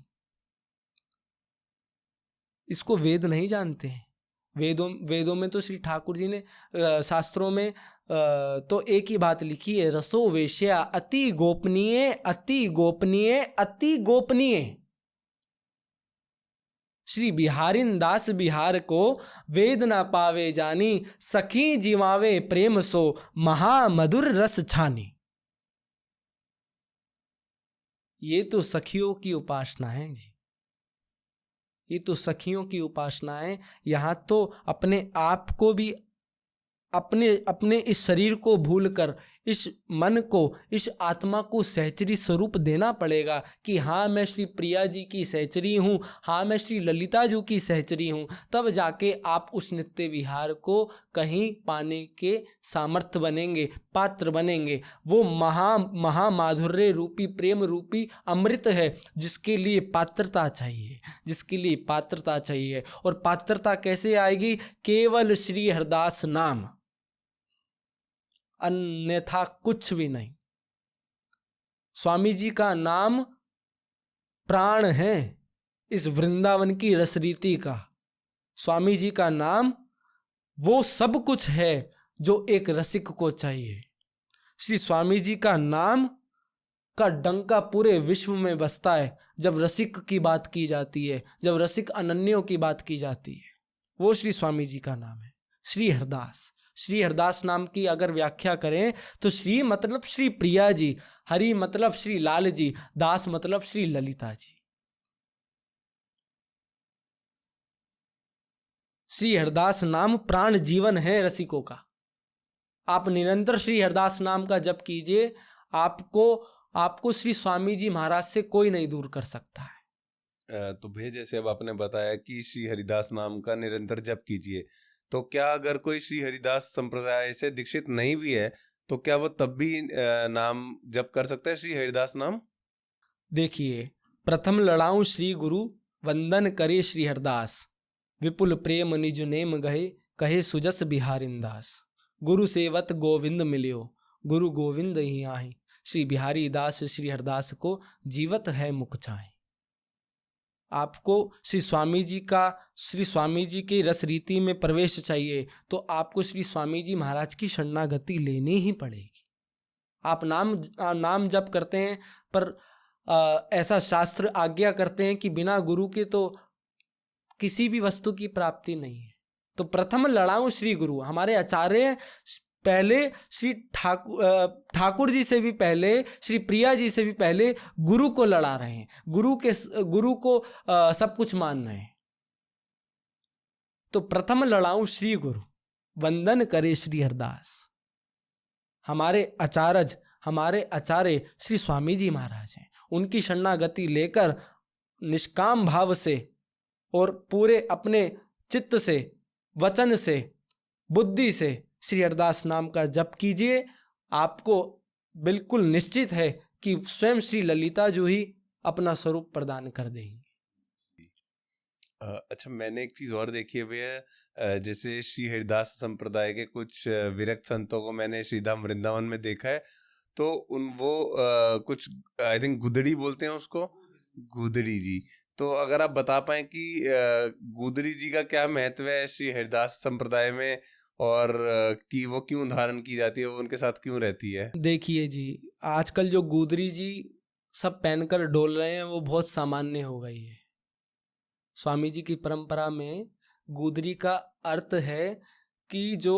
[SPEAKER 2] इसको वेद नहीं जानते हैं। वेदों में तो श्री ठाकुर जी ने शास्त्रों में तो एक ही बात लिखी है, रसो वेश्या अति गोपनीय अति गोपनीय अति गोपनीय। श्री बिहारिन दास बिहार को वेद ना पावे जानी, सखी जीवावे प्रेम सो महामधुर रस छानी। ये तो सखियों की उपासना है जी, ये तो सखियों की उपासना है। यहाँ तो अपने आप को भी, अपने इस शरीर को भूलकर, इस मन को, इस आत्मा को सहचरी स्वरूप देना पड़ेगा कि हाँ मैं श्री प्रिया जी की सहचरी हूँ, हाँ मैं श्री ललिता जी की सहचरी हूँ। तब जाके आप उस नित्य विहार को कहीं पाने के सामर्थ्य बनेंगे, पात्र बनेंगे। वो महामाधुर्य रूपी प्रेम रूपी अमृत है, जिसके लिए पात्रता चाहिए, जिसके लिए पात्रता चाहिए। और पात्रता कैसे आएगी? केवल श्री हरदास नाम, अन्यथा कुछ भी नहीं। स्वामी जी का नाम प्राण है इस वृंदावन की रसरीति का। स्वामी जी का नाम वो सब कुछ है जो एक रसिक को चाहिए। श्री स्वामी जी का नाम का डंका पूरे विश्व में बजता है जब रसिक की बात की जाती है, जब रसिक अनन्यों की बात की जाती है। वो श्री स्वामी जी का नाम है, श्री हरदास। श्री हरदास नाम की अगर व्याख्या करें तो श्री मतलब श्री प्रिया जी, हरि मतलब श्री लाल जी, दास मतलब श्री ललिता जी। श्री हरदास नाम प्राण जीवन है रसिकों का। आप निरंतर श्री हरदास नाम का जप कीजिए, आपको श्री स्वामी जी महाराज से कोई नहीं दूर कर सकता है।
[SPEAKER 1] तो भैया जैसे अब आपने बताया कि श्री हरिदास नाम का निरंतर जप कीजिए, तो क्या अगर कोई श्री हरिदास संप्रदाय से दीक्षित नहीं भी है तो क्या वो तब भी नाम जप कर सकता है, श्री हरिदास नाम?
[SPEAKER 2] देखिए, प्रथम लड़ाऊं श्री गुरु, वंदन करे श्री हरदास, विपुल प्रेम निज नेम गहे, कहे सुजस बिहारिंदास। गुरु सेवत गोविंद मिलियो, गुरु गोविंद ही आहि, श्री बिहारी दास श्री हरदास को जीवत है मुख चाहे। आपको श्री स्वामी जी की रस रीति में प्रवेश चाहिए तो आपको श्री स्वामी जी महाराज की शरणागति लेनी ही पड़ेगी। आप नाम जप करते हैं पर ऐसा शास्त्र आज्ञा करते हैं कि बिना गुरु के तो किसी भी वस्तु की प्राप्ति नहीं है। तो प्रथम लड़ाऊं श्री गुरु, हमारे आचार्य पहले श्री ठाकुर जी से भी पहले, श्री प्रिया जी से भी पहले गुरु को लड़ा रहे हैं, गुरु को सब कुछ मान रहे हैं। तो प्रथम लड़ाऊं श्री गुरु, वंदन करे श्री हरदास। हमारे आचार्य श्री स्वामी जी महाराज हैं। उनकी शरणागति लेकर निष्काम भाव से और पूरे अपने चित्त से, वचन से, बुद्धि से श्री हरदास नाम का जप कीजिए। आपको बिल्कुल निश्चित है कि स्वयं श्री ललिता जो ही अपना स्वरूप प्रदान कर देंगी।
[SPEAKER 1] अच्छा, मैंने एक चीज और देखी है भैया, जैसे श्री हरिदास संप्रदाय के कुछ विरक्त संतों को मैंने श्रीधाम वृंदावन में देखा है, तो कुछ आई थिंक गुदड़ी बोलते हैं उसको, गुदड़ी जी। तो अगर आप बता पाए कि गुदड़ी जी का क्या महत्व है श्री हरिदास संप्रदाय में, और कि वो क्यों धारण की जाती है, वो उनके साथ क्यों रहती है?
[SPEAKER 2] देखिए जी, आजकल जो गुदड़ी जी सब पहनकर डोल रहे हैं वो बहुत सामान्य हो गई है। स्वामी जी की परंपरा में गुदड़ी का अर्थ है कि जो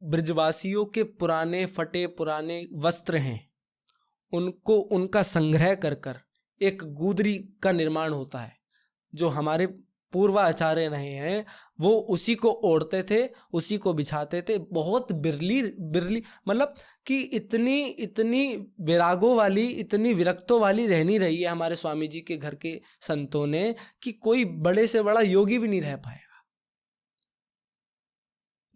[SPEAKER 2] ब्रजवासियों के पुराने फटे पुराने वस्त्र हैं उनको उनका संग्रह कर एक गुदड़ी का निर्माण होता है। जो हमारे पूर्वाचार्य रहे हैं वो उसी को ओढ़ते थे, उसी को बिछाते थे। बहुत बिरली मतलब कि इतनी विरागों वाली, इतनी विरक्तों वाली रहनी रही है हमारे स्वामी जी के घर के संतों ने कि कोई बड़े से बड़ा योगी भी नहीं रह पाएगा।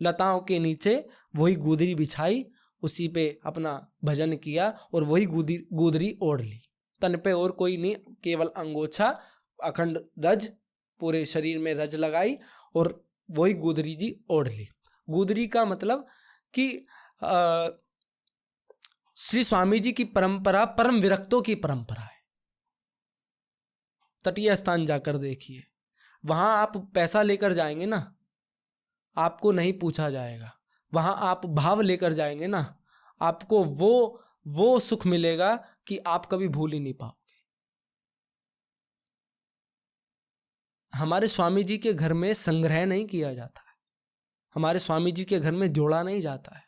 [SPEAKER 2] लताओं के नीचे वही गुदड़ी बिछाई, उसी पे अपना भजन किया और वही गुदड़ी ओढ़ ली। तन पे और कोई नहीं, केवल अंगोछा, अखंड रज, पूरे शरीर में रज लगाई और वही गुदड़ी जी ओढ़ ली। गुदड़ी का मतलब कि श्री स्वामी जी की परंपरा परम विरक्तों की परंपरा है। तटीय स्थान जाकर देखिए, वहां आप पैसा लेकर जाएंगे ना, आपको नहीं पूछा जाएगा। वहां आप भाव लेकर जाएंगे ना, आपको वो सुख मिलेगा कि आप कभी भूल ही नहीं पाओगे। हमारे स्वामी जी के घर में संग्रह नहीं किया जाता है, हमारे स्वामी जी के घर में जोड़ा नहीं जाता है।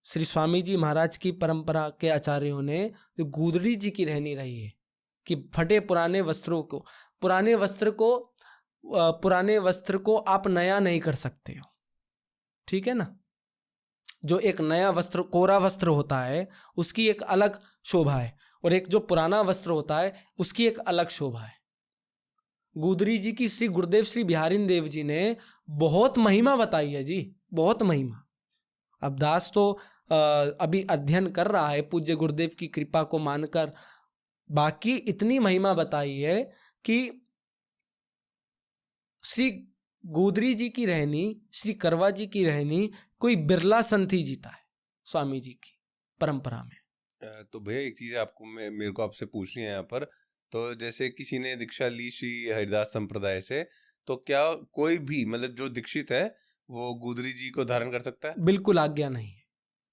[SPEAKER 2] श्री स्वामी जी महाराज की परंपरा के आचार्यों ने जो गुदड़ी जी की रहनी रही है कि फटे पुराने वस्त्र को आप नया नहीं कर सकते हो, ठीक है ना। जो एक नया वस्त्र, कोरा वस्त्र होता है, उसकी एक अलग शोभा है, और एक जो पुराना वस्त्र होता है उसकी एक अलग शोभा है। गुदड़ी जी की श्री गुरुदेव श्री बिहारिन देव जी ने बहुत महिमा बताई है जी, बहुत महिमा। अब दास तो अभी अध्ययन कर रहा है पूज्य गुरुदेव की कृपा को मानकर, बाकी इतनी महिमा बताई है कि श्री गुदड़ी जी की रहनी, श्री करवा जी की रहनी कोई बिरला संत ही जीता है स्वामी जी की परंपरा में।
[SPEAKER 1] तो भैया एक चीज आपको मेरे को आपसे पूछनी है यहाँ पर, तो जैसे किसी ने दीक्षा ली श्री हरिदास संप्रदाय से, तो क्या कोई भी मतलब जो दीक्षित है वो गुदड़ी जी को धारण कर सकता है?
[SPEAKER 2] बिल्कुल आज्ञा नहीं है,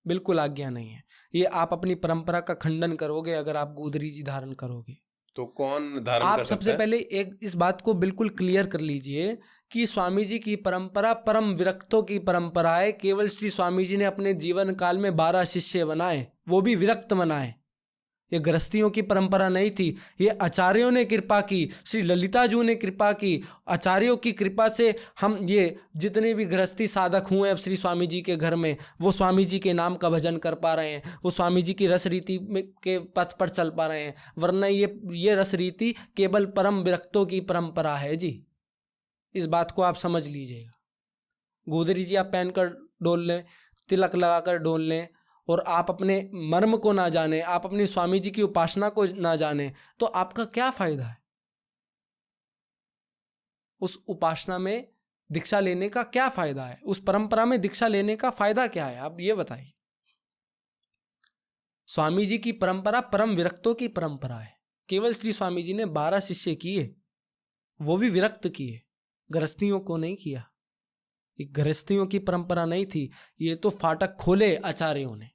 [SPEAKER 2] बिल्कुल आज्ञा नहीं है। ये आप अपनी परंपरा का खंडन करोगे अगर आप गोदरी जी धारण करोगे।
[SPEAKER 1] तो कौन धारण
[SPEAKER 2] आप
[SPEAKER 1] कर सकता
[SPEAKER 2] सबसे
[SPEAKER 1] है?
[SPEAKER 2] पहले एक इस बात को बिल्कुल क्लियर कर लीजिए कि स्वामी जी की परंपरा परम विरक्तों की परंपरा है। केवल श्री स्वामी जी ने अपने जीवन काल में 12 शिष्य बनाए, वो भी विरक्त बनाए। ये गृहस्थियों की परंपरा नहीं थी, ये आचार्यों ने कृपा की, श्री ललिता जी ने कृपा की। आचार्यों की कृपा से हम ये जितने भी गृहस्थी साधक हुए अब श्री स्वामी जी के घर में, वो स्वामी जी के नाम का भजन कर पा रहे हैं, वो स्वामी जी की रस रीति के पथ पर चल पा रहे हैं। वरना ये रस रीति केवल परम विरक्तों की परंपरा है जी। इस बात को आप समझ लीजिएगा। गोदरी जी आप पहनकर डोल लें, तिलक लगाकर डोल लें, और आप अपने मर्म को ना जाने, आप अपनी स्वामी जी की उपासना को ना जाने, तो आपका क्या फायदा है? उस उपासना में दीक्षा लेने का क्या फायदा है? उस परंपरा में दीक्षा लेने का फायदा क्या है? आप ये बताइए। स्वामी जी की परंपरा परम विरक्तों की परंपरा है। केवल श्री स्वामी जी ने 12 शिष्य किए, वो भी विरक्त किए, गृहस्थियों को नहीं किया। ये गृहस्थियों की परंपरा नहीं थी, ये तो फाटक खोले आचार्यों ने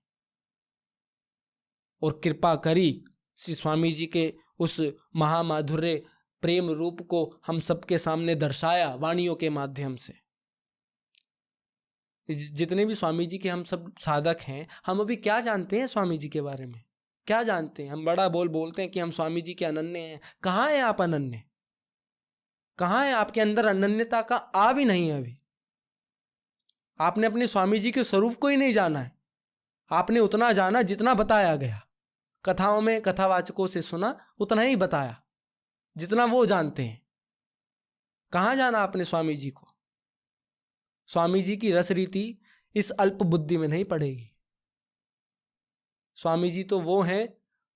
[SPEAKER 2] और कृपा करी। श्री स्वामी जी के उस महामाधुर्य प्रेम रूप को हम सबके सामने दर्शाया वाणियों के माध्यम से। जितने भी स्वामी जी के हम सब साधक हैं, हम अभी क्या जानते हैं स्वामी जी के बारे में? क्या जानते हैं? हम बड़ा बोलते हैं कि हम स्वामी जी के अनन्य हैं। कहाँ है आप अनन्य? कहाँ है आपके अंदर अनन्यता का आ भी नहीं है अभी। आपने अपने स्वामी जी के स्वरूप को ही नहीं जाना है। आपने उतना जाना जितना बताया गया, कथाओं में कथावाचकों से सुना, उतना ही बताया जितना वो जानते हैं। कहाँ जाना आपने स्वामी जी को? स्वामी जी की रस रीति इस अल्प बुद्धि में नहीं पड़ेगी। स्वामी जी तो वो हैं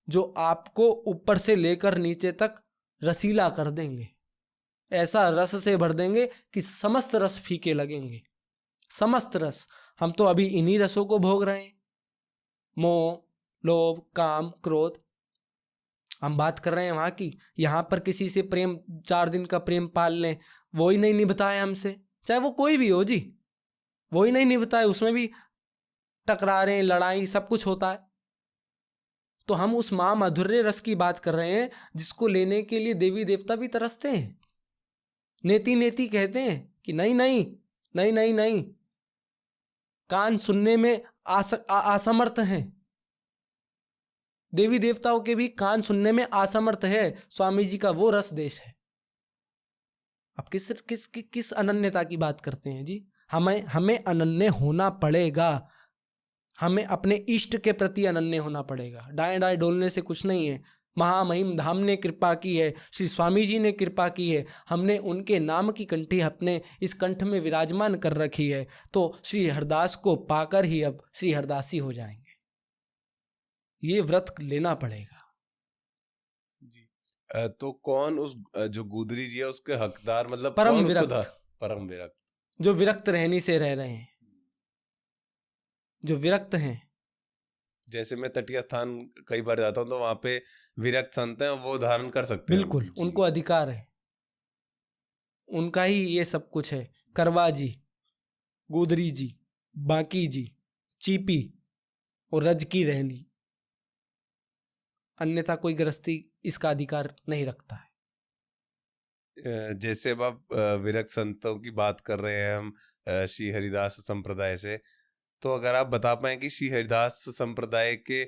[SPEAKER 2] जो आपको ऊपर से लेकर नीचे तक रसीला कर देंगे, ऐसा रस से भर देंगे कि समस्त रस फीके लगेंगे। समस्त रस। हम तो अभी इन्हीं रसों को भोग रहे हैं, मोह, लोभ, काम, क्रोध। हम बात कर रहे हैं वहां की। यहाँ पर किसी से प्रेम, 4 दिन का प्रेम पाल लें, वो ही नहीं निभाता है हमसे, चाहे वो कोई भी हो जी, वो ही नहीं निभाता है। उसमें भी टकरारें, लड़ाई, सब कुछ होता है। तो हम उस माँ माधुर्य रस की बात कर रहे हैं जिसको लेने के लिए देवी देवता भी तरसते हैं। नेति नेति कहते हैं कि नहीं नहीं नहीं नहीं नहीं, कान सुनने में असमर्थ हैं। देवी देवताओं के भी कान सुनने में असमर्थ है। स्वामी जी का वो रस देश है। आप किस अनन्यता की बात करते हैं जी? हमें अनन्य होना पड़ेगा। हमें अपने इष्ट के प्रति अनन्य होना पड़ेगा। दाएं दाएं डोलने से कुछ नहीं है। महामहिम धाम ने कृपा की है, श्री स्वामी जी ने कृपा की है। हमने उनके नाम की कंठी अपने इस कंठ में विराजमान कर रखी है, तो श्री हरदास को पाकर ही अब श्री हरदासी हो जाएंगे। ये व्रत लेना पड़ेगा
[SPEAKER 1] जी। तो कौन उस जो गोदरी जी है उसके हकदार, मतलब
[SPEAKER 2] परम
[SPEAKER 1] कौन उसको
[SPEAKER 2] विरक्त,
[SPEAKER 1] परम विरक्त,
[SPEAKER 2] जो विरक्त रहनी से रह रहे हैं, जो विरक्त हैं।
[SPEAKER 1] जैसे मैं तटीय स्थान कई बार जाता हूँ तो वहां पे विरक्त संत हैं, वो धारण कर सकते हैं।
[SPEAKER 2] बिल्कुल उनको अधिकार है, उनका ही ये सब कुछ है। करवा जी, गोदरी जी, बांकी जी, चीपी और रज की रहनी, अन्यथा कोई गृहस्थी इसका अधिकार नहीं रखता है।
[SPEAKER 1] जैसे अब आप विरक्त संतों की बात कर रहे हैं हम श्री हरिदास संप्रदाय से, तो अगर आप बता पाए कि श्री हरिदास संप्रदाय के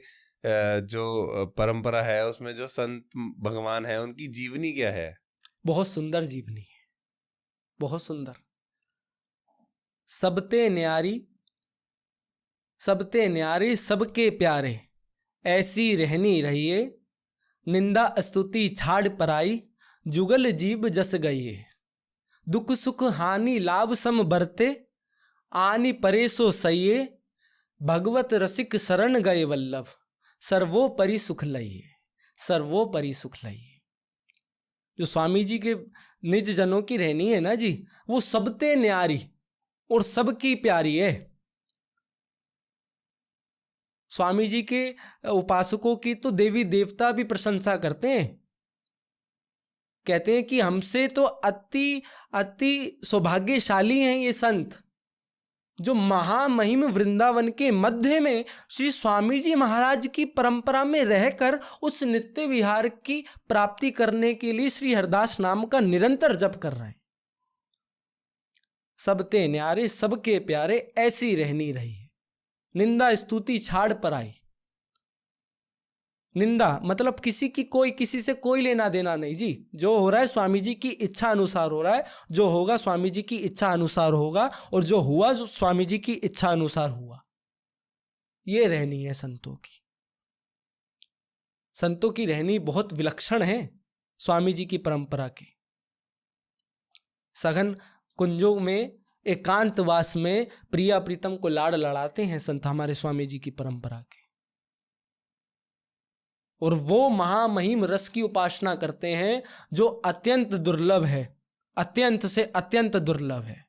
[SPEAKER 1] जो परंपरा है उसमें जो संत भगवान है उनकी जीवनी क्या है?
[SPEAKER 2] बहुत सुंदर जीवनी है, बहुत सुंदर। सबते न्यारी, सबते न्यारे, सबके प्यारे, ऐसी रहनी रहिए, निंदा स्तुति छाड़ पराई, जुगल जीव जस गई। दुख सुख हानि लाभ सम बरते, आनि परेसो सइये, भगवत रसिक शरण गए वल्लभ, सर्वोपरि सुख लइए, सर्वोपरि सुख लइए। जो स्वामी जी के निज जनों की रहनी है ना जी, वो सबते न्यारी और सबकी प्यारी है। स्वामी जी के उपासकों की तो देवी देवता भी प्रशंसा करते हैं, कहते हैं कि हमसे तो अति अति सौभाग्यशाली हैं ये संत, जो महामहिम वृंदावन के मध्य में श्री स्वामी जी महाराज की परंपरा में रहकर उस नित्य विहार की प्राप्ति करने के लिए श्री हरिदास नाम का निरंतर जप कर रहे हैं। सबते न्यारे सबके प्यारे ऐसी रहनी रही है। निंदा स्तुति छाड़ पर आई। निंदा मतलब किसी से कोई लेना देना नहीं जी। जो हो रहा है स्वामी जी की इच्छा अनुसार हो रहा है, जो होगा स्वामी जी की इच्छा अनुसार होगा, और जो हुआ स्वामी जी की इच्छा अनुसार हुआ। ये रहनी है संतों की। संतों की रहनी बहुत विलक्षण है स्वामी जी की परंपरा के। सघन कुंजों में एकांतवास में प्रिया प्रीतम को लाड़ लड़ाते हैं संत हमारे स्वामी जी की परंपरा के, और वो महामहिम रस की उपासना करते हैं जो अत्यंत दुर्लभ है, अत्यंत से अत्यंत दुर्लभ है।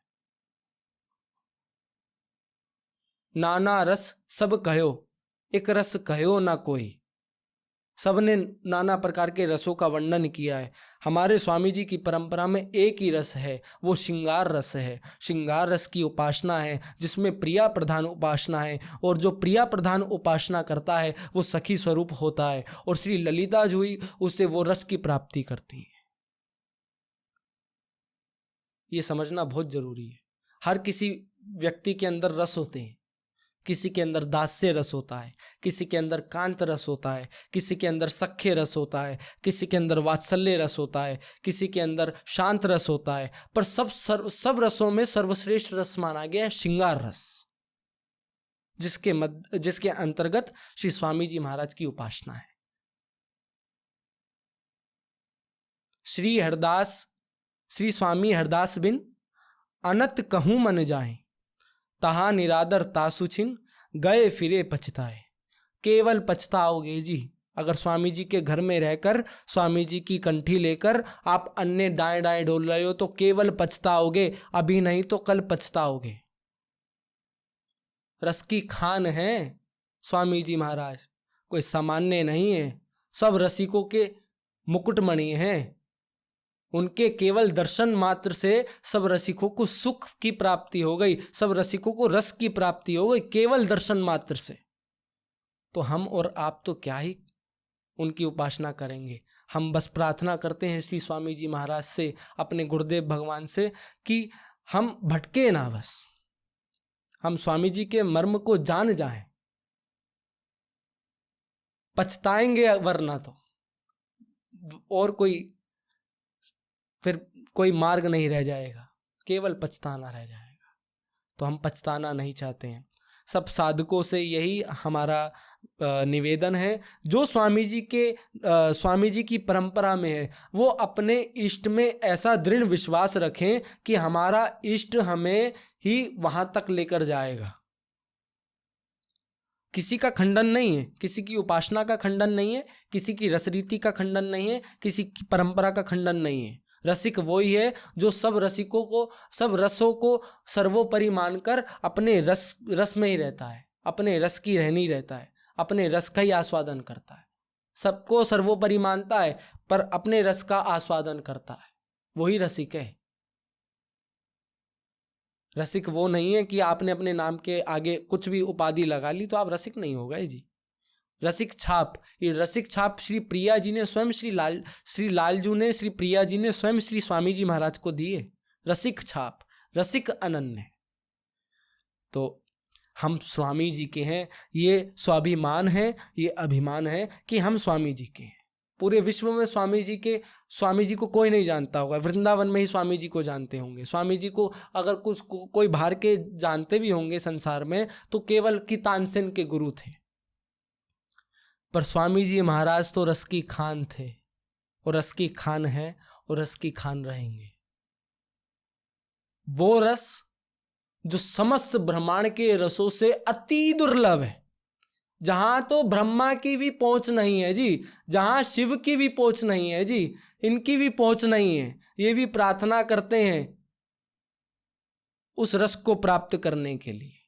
[SPEAKER 2] नाना रस सब कहो, एक रस कहो ना कोई। सबने नाना प्रकार के रसों का वर्णन किया है। हमारे स्वामी जी की परंपरा में एक ही रस है, वो श्रृंगार रस है। श्रृंगार रस की उपासना है जिसमें प्रिया प्रधान उपासना है, और जो प्रिया प्रधान उपासना करता है वो सखी स्वरूप होता है, और श्री ललिता जो हुई उससे वो रस की प्राप्ति करती है। ये समझना बहुत जरूरी है। हर किसी व्यक्ति के अंदर रस होते हैं। किसी के अंदर दास्य रस होता है, किसी के अंदर कांत रस होता है, किसी के अंदर सख्य रस होता है, किसी के अंदर वात्सल्य रस होता है, किसी के अंदर शांत रस होता है, पर सब रसों में सर्वश्रेष्ठ रस माना गया है श्रृंगार रस, जिसके अंतर्गत श्री स्वामी जी महाराज की उपासना है। श्री स्वामी हरदास बिन अनत कहूँ मन जाए, तहा निरादर तासुचिन गए फिरे पछताए। केवल पछताओगे जी। अगर स्वामी जी के घर में रहकर स्वामी जी की कंठी लेकर आप अन्य दाएं दाएं डोल रहे हो तो केवल पछताओगे, अभी नहीं तो कल पछताओगे। रस की खान है स्वामी जी महाराज, कोई सामान्य नहीं है। सब रसिकों के मुकुटमणि हैं। उनके केवल दर्शन मात्र से सब रसिकों को सुख की प्राप्ति हो गई, सब रसिकों को रस की प्राप्ति हो गई केवल दर्शन मात्र से। तो हम और आप तो क्या ही उनकी उपासना करेंगे। हम बस प्रार्थना करते हैं श्री स्वामी जी महाराज से, अपने गुरुदेव भगवान से, कि हम भटके ना, बस हम स्वामी जी के मर्म को जान जाएं। पछताएंगे वरना तो, और फिर कोई मार्ग नहीं रह जाएगा, केवल पछताना रह जाएगा। तो हम पछताना नहीं चाहते हैं। सब साधकों से यही हमारा निवेदन है, जो स्वामी जी की परंपरा में है वो अपने इष्ट में ऐसा दृढ़ विश्वास रखें कि हमारा इष्ट हमें ही वहां तक लेकर जाएगा। किसी का खंडन नहीं है, किसी की उपासना का खंडन नहीं है, किसी की रसरीति का खंडन नहीं है, किसी की परंपरा का खंडन नहीं है। रसिक वही है जो सब रसों को सर्वोपरि मानकर अपने रस में ही रहता है, अपने रस की रहनी रहता है, अपने रस का ही आस्वादन करता है। सबको सर्वोपरि मानता है पर अपने रस का आस्वादन करता है, वही रसिक है। रसिक वो नहीं है कि आपने अपने नाम के आगे कुछ भी उपाधि लगा ली तो आप रसिक नहीं हो गए जी। रसिक छाप, ये रसिक छाप श्री प्रिया जी ने स्वयं श्री लालजू ने, श्री प्रिया जी ने स्वयं श्री स्वामी जी महाराज को दिए। रसिक छाप, रसिक अनन्य। तो हम स्वामी जी के हैं, ये स्वाभिमान है, ये अभिमान है कि हम स्वामी जी के हैं। पूरे विश्व में स्वामी जी को कोई नहीं जानता होगा, वृंदावन में ही स्वामी जी को जानते होंगे। स्वामी जी को अगर कोई बाहर के जानते भी होंगे संसार में तो केवल कि तानसेन के गुरु थे। पर स्वामी जी महाराज तो रस की खान थे, और रस की खान है और रस की खान रहेंगे। वो रस जो समस्त ब्रह्मांड के रसों से अति दुर्लभ है, जहां तो ब्रह्मा की भी पहुंच नहीं है जी, जहां शिव की भी पहुंच नहीं है जी, इनकी भी पहुंच नहीं है। ये भी प्रार्थना करते हैं उस रस को प्राप्त करने के लिए।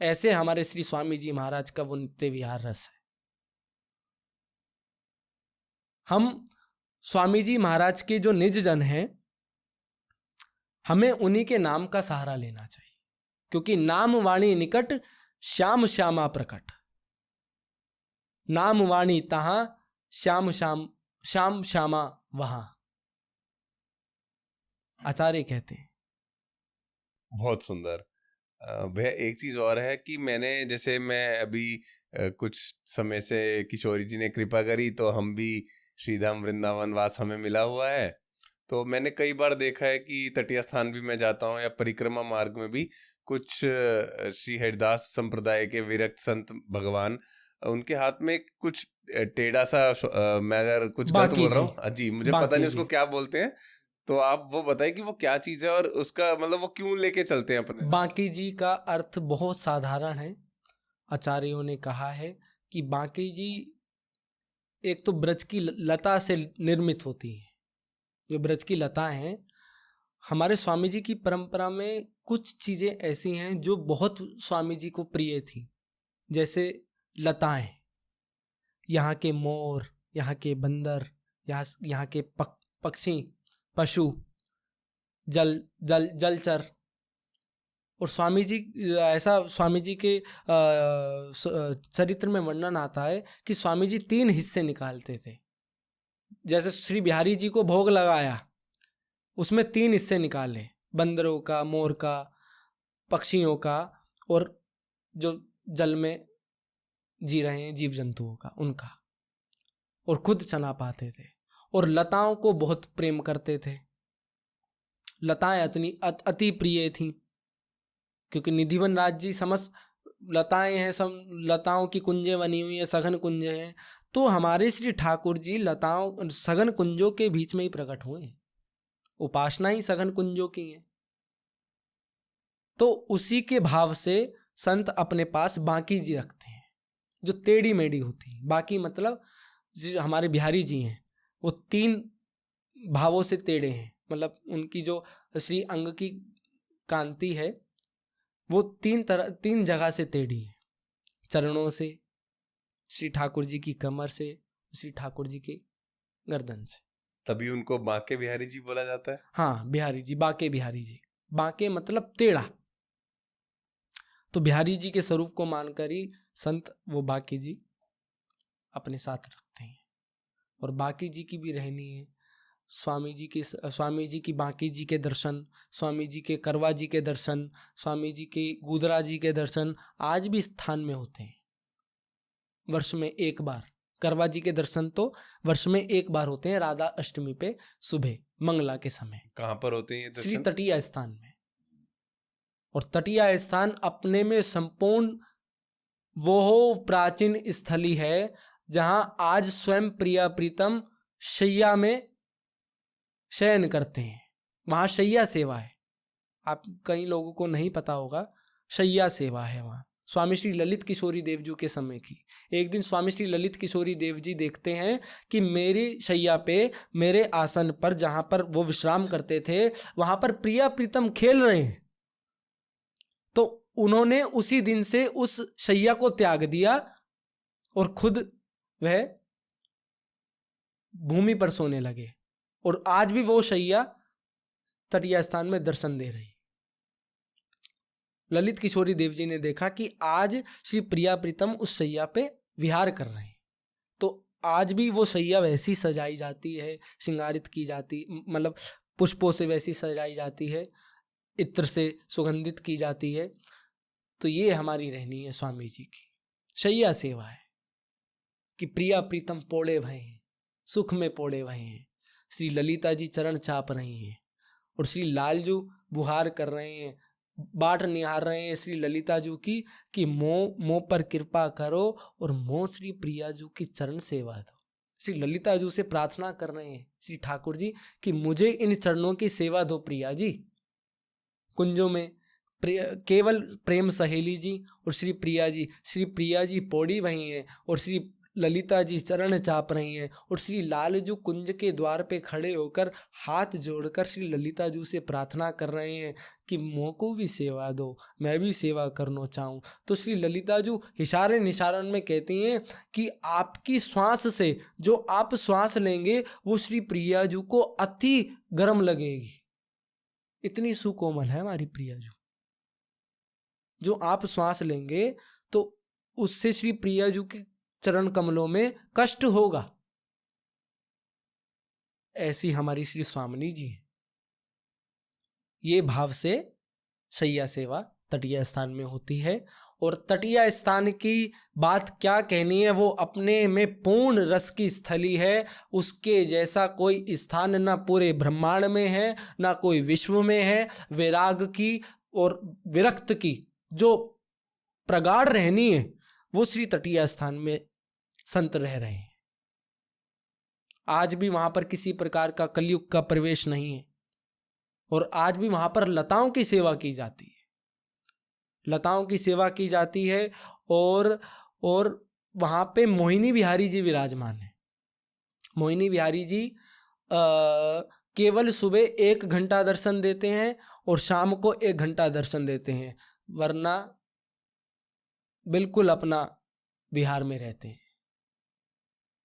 [SPEAKER 2] ऐसे हमारे श्री स्वामी जी महाराज का वो नित्य विहार रस है। हम स्वामी जी महाराज के जो निज जन हैं, हमें उन्हीं के नाम का सहारा लेना चाहिए। क्योंकि नाम वाणी निकट श्याम श्यामा प्रकट, नाम वाणी तहां श्याम श्याम श्याम श्यामा वहां, आचार्य कहते हैं।
[SPEAKER 1] बहुत सुंदर। भैया एक चीज और है कि मैं अभी कुछ समय से किशोरी जी ने कृपा करी तो हम भी श्रीधाम वृंदावन वास हमें मिला हुआ है। तो मैंने कई बार देखा है कि तटीय स्थान भी मैं जाता हूँ या परिक्रमा मार्ग में भी कुछ श्री हरिदास संप्रदाय के विरक्त संत भगवान, उनके हाथ में कुछ टेढ़ा सा मैं अगर कुछ गलत बोल रहा हूँ जी, मुझे पता नहीं उसको क्या बोलते हैं, तो आप वो बताइए कि वो क्या चीज है और उसका मतलब वो क्यों लेके चलते हैं अपने।
[SPEAKER 2] बांकी जी का अर्थ बहुत साधारण है। आचार्यों ने कहा है कि बांकी जी एक तो ब्रज की लता से निर्मित होती है। जो ब्रज की लता है, हमारे स्वामी जी की परंपरा में कुछ चीजें ऐसी हैं जो बहुत स्वामी जी को प्रिय थी, जैसे लताएं, यहाँ के मोर, यहाँ के बंदर, यहाँ के पक्षी, पशु, जलचर। और स्वामी जी ऐसा स्वामी जी के चरित्र में वर्णन आता है कि स्वामी जी 3 हिस्से निकालते थे। जैसे श्री बिहारी जी को भोग लगाया, उसमें 3 हिस्से निकाले, बंदरों का, मोर का, पक्षियों का, और जो जल में जी रहे हैं जीव जंतुओं का, उनका, और खुद चना पाते थे। और लताओं को बहुत प्रेम करते थे। लताएं अति प्रिय थीं, क्योंकि निधिवन राज जी समस्त लताएं हैं, सब लताओं की कुंजें बनी हुई हैं, सघन कुंजें हैं। तो हमारे श्री ठाकुर जी लताओं सघन कुंजों के बीच में ही प्रकट हुए हैं, उपासना ही सघन कुंजों की है। तो उसी के भाव से संत अपने पास बांकी जी रखते हैं, जो टेढ़ी मेढ़ी होती है। बाकी मतलब हमारे बिहारी जी हैं, वो 3 भावों से टेढ़े हैं, मतलब उनकी जो श्री अंग की कांति है वो 3 जगह से टेढ़ी है। चरणों से, श्री ठाकुर जी की कमर से, श्री ठाकुर जी के गर्दन से,
[SPEAKER 1] तभी उनको बांके बिहारी जी बोला जाता है।
[SPEAKER 2] हाँ, बिहारी जी, बांके बिहारी जी। बांके मतलब टेढ़ा। तो बिहारी जी के स्वरूप को मानकर ही संत वो बांके जी अपने साथ रखते हैं। और बांके जी की भी रहनी है। स्वामी जी की बांके जी के दर्शन, स्वामी जी के करवा जी के दर्शन, स्वामी जी के गुदरा जी के दर्शन आज भी स्थान में होते हैं। वर्ष में एक बार करवा जी के दर्शन तो वर्ष में एक बार होते हैं, राधा अष्टमी पे सुबह मंगला के समय।
[SPEAKER 1] कहाँ पर होते हैं ये दर्शन?
[SPEAKER 2] श्री तटीय स्थान में। और तटीय स्थान अपने में संपूर्ण वो प्राचीन स्थली है जहां आज स्वयं प्रिया प्रीतम शैया में शयन करते हैं। वहां शैया सेवा है, आप कई लोगों को नहीं पता होगा, शैया सेवा है वहां। स्वामी श्री ललित किशोरी देव जी के समय की। एक दिन स्वामी श्री ललित किशोरी देव जी देखते हैं कि मेरी शैया पे, मेरे आसन पर जहां पर वो विश्राम करते थे, वहां पर प्रिया प्रीतम खेल रहे हैं। तो उन्होंने उसी दिन से उस शैया को त्याग दिया और खुद वह भूमि पर सोने लगे। और आज भी वो शैया तटीय स्थान में दर्शन दे रही। ललित किशोरी देव जी ने देखा कि आज श्री प्रिया प्रीतम उस शैया पे विहार कर रहे हैं। तो आज भी वो शैया वैसी सजाई जाती है, श्रृंगारित की जाती, मतलब पुष्पों से वैसी सजाई जाती है, इत्र से सुगंधित की जाती है। तो ये हमारी रहनी है स्वामी जी की शैया सेवा है कि प्रिया प्रीतम पोड़े भय हैं, सुख में पोड़े भय हैं। श्री ललिता जी चरण चाप रही हैं और श्री लालजू बुहार कर रहे हैं, बाट निहार रहे हैं श्री ललिता जू की कि मो पर कृपा करो और मो श्री प्रिया जू की चरण सेवा दो। श्री ललिता जू से प्रार्थना कर रहे हैं श्री ठाकुर जी कि मुझे इन चरणों की सेवा दो प्रिया जी। कुंजों में केवल प्रेम सहेली जी और श्री प्रिया जी पौड़ी वही हैं और श्री ललिता जी चरण चाप रही हैं और श्री लालजू कुंज के द्वार पे खड़े होकर हाथ जोड़कर श्री ललिता जू से प्रार्थना कर रहे हैं कि मोह को भी सेवा दो, मैं भी सेवा करना चाहूँ। तो श्री ललिता जू इशारे निशारन में कहती हैं कि आपकी श्वास से जो आप श्वास लेंगे वो श्री प्रिया जू को अति गर्म लगेगी। इतनी सुकोमल है हमारी प्रिया जू। जो आप श्वास लेंगे तो उससे श्री प्रिया जी के चरण कमलों में कष्ट होगा। ऐसी हमारी श्री स्वामिनी जी है। ये भाव से शैया सेवा तटीय स्थान में होती है। और तटीय स्थान की बात क्या कहनी है, वो अपने में पूर्ण रस की स्थली है। उसके जैसा कोई स्थान ना पूरे ब्रह्मांड में है, ना कोई विश्व में है। वैराग की और विरक्त की जो प्रगाढ़ रहनी है, वो श्री तटीय स्थान में संत रह रहे हैं। आज भी वहां पर किसी प्रकार का कलयुग का प्रवेश नहीं है। और आज भी वहां पर लताओं की सेवा की जाती है, लताओं की सेवा की जाती है। और वहां पे मोहिनी बिहारी जी विराजमान है। मोहिनी बिहारी जी केवल सुबह 1 घंटा दर्शन देते हैं और शाम को 1 घंटा दर्शन देते हैं, वरना बिल्कुल अपना बिहार में रहते हैं।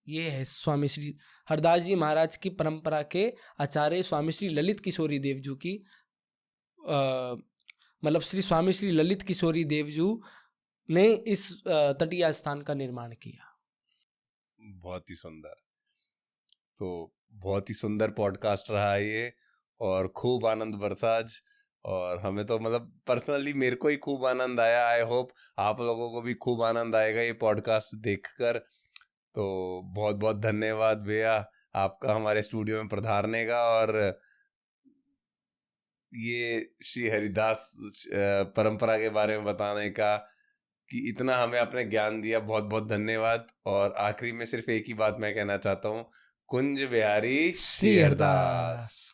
[SPEAKER 2] ये है स्वामी श्री हरदास जी महाराज की परंपरा के आचार्य स्वामी श्री ललित किशोरी देवजू की मतलब श्री स्वामी श्री ललित किशोरी देवजू ने इस तटीय स्थान का निर्माण किया।
[SPEAKER 1] बहुत ही सुंदर। तो बहुत ही सुंदर पॉडकास्ट रहा ये, और खूब आनंद बरसा आज। और हमें तो मतलब पर्सनली मेरे को ही खूब आनंद आया। आई होप आप लोगों को भी खूब आनंद आएगा ये पॉडकास्ट देखकर। तो बहुत बहुत धन्यवाद भैया आपका हमारे स्टूडियो में पधारने का, और ये श्री हरिदास परंपरा के बारे में बताने का, कि इतना हमें आपने ज्ञान दिया। बहुत बहुत धन्यवाद। और आखिरी में सिर्फ एक ही बात मैं कहना चाहता हूँ, कुंज बिहारी श्री हरदास।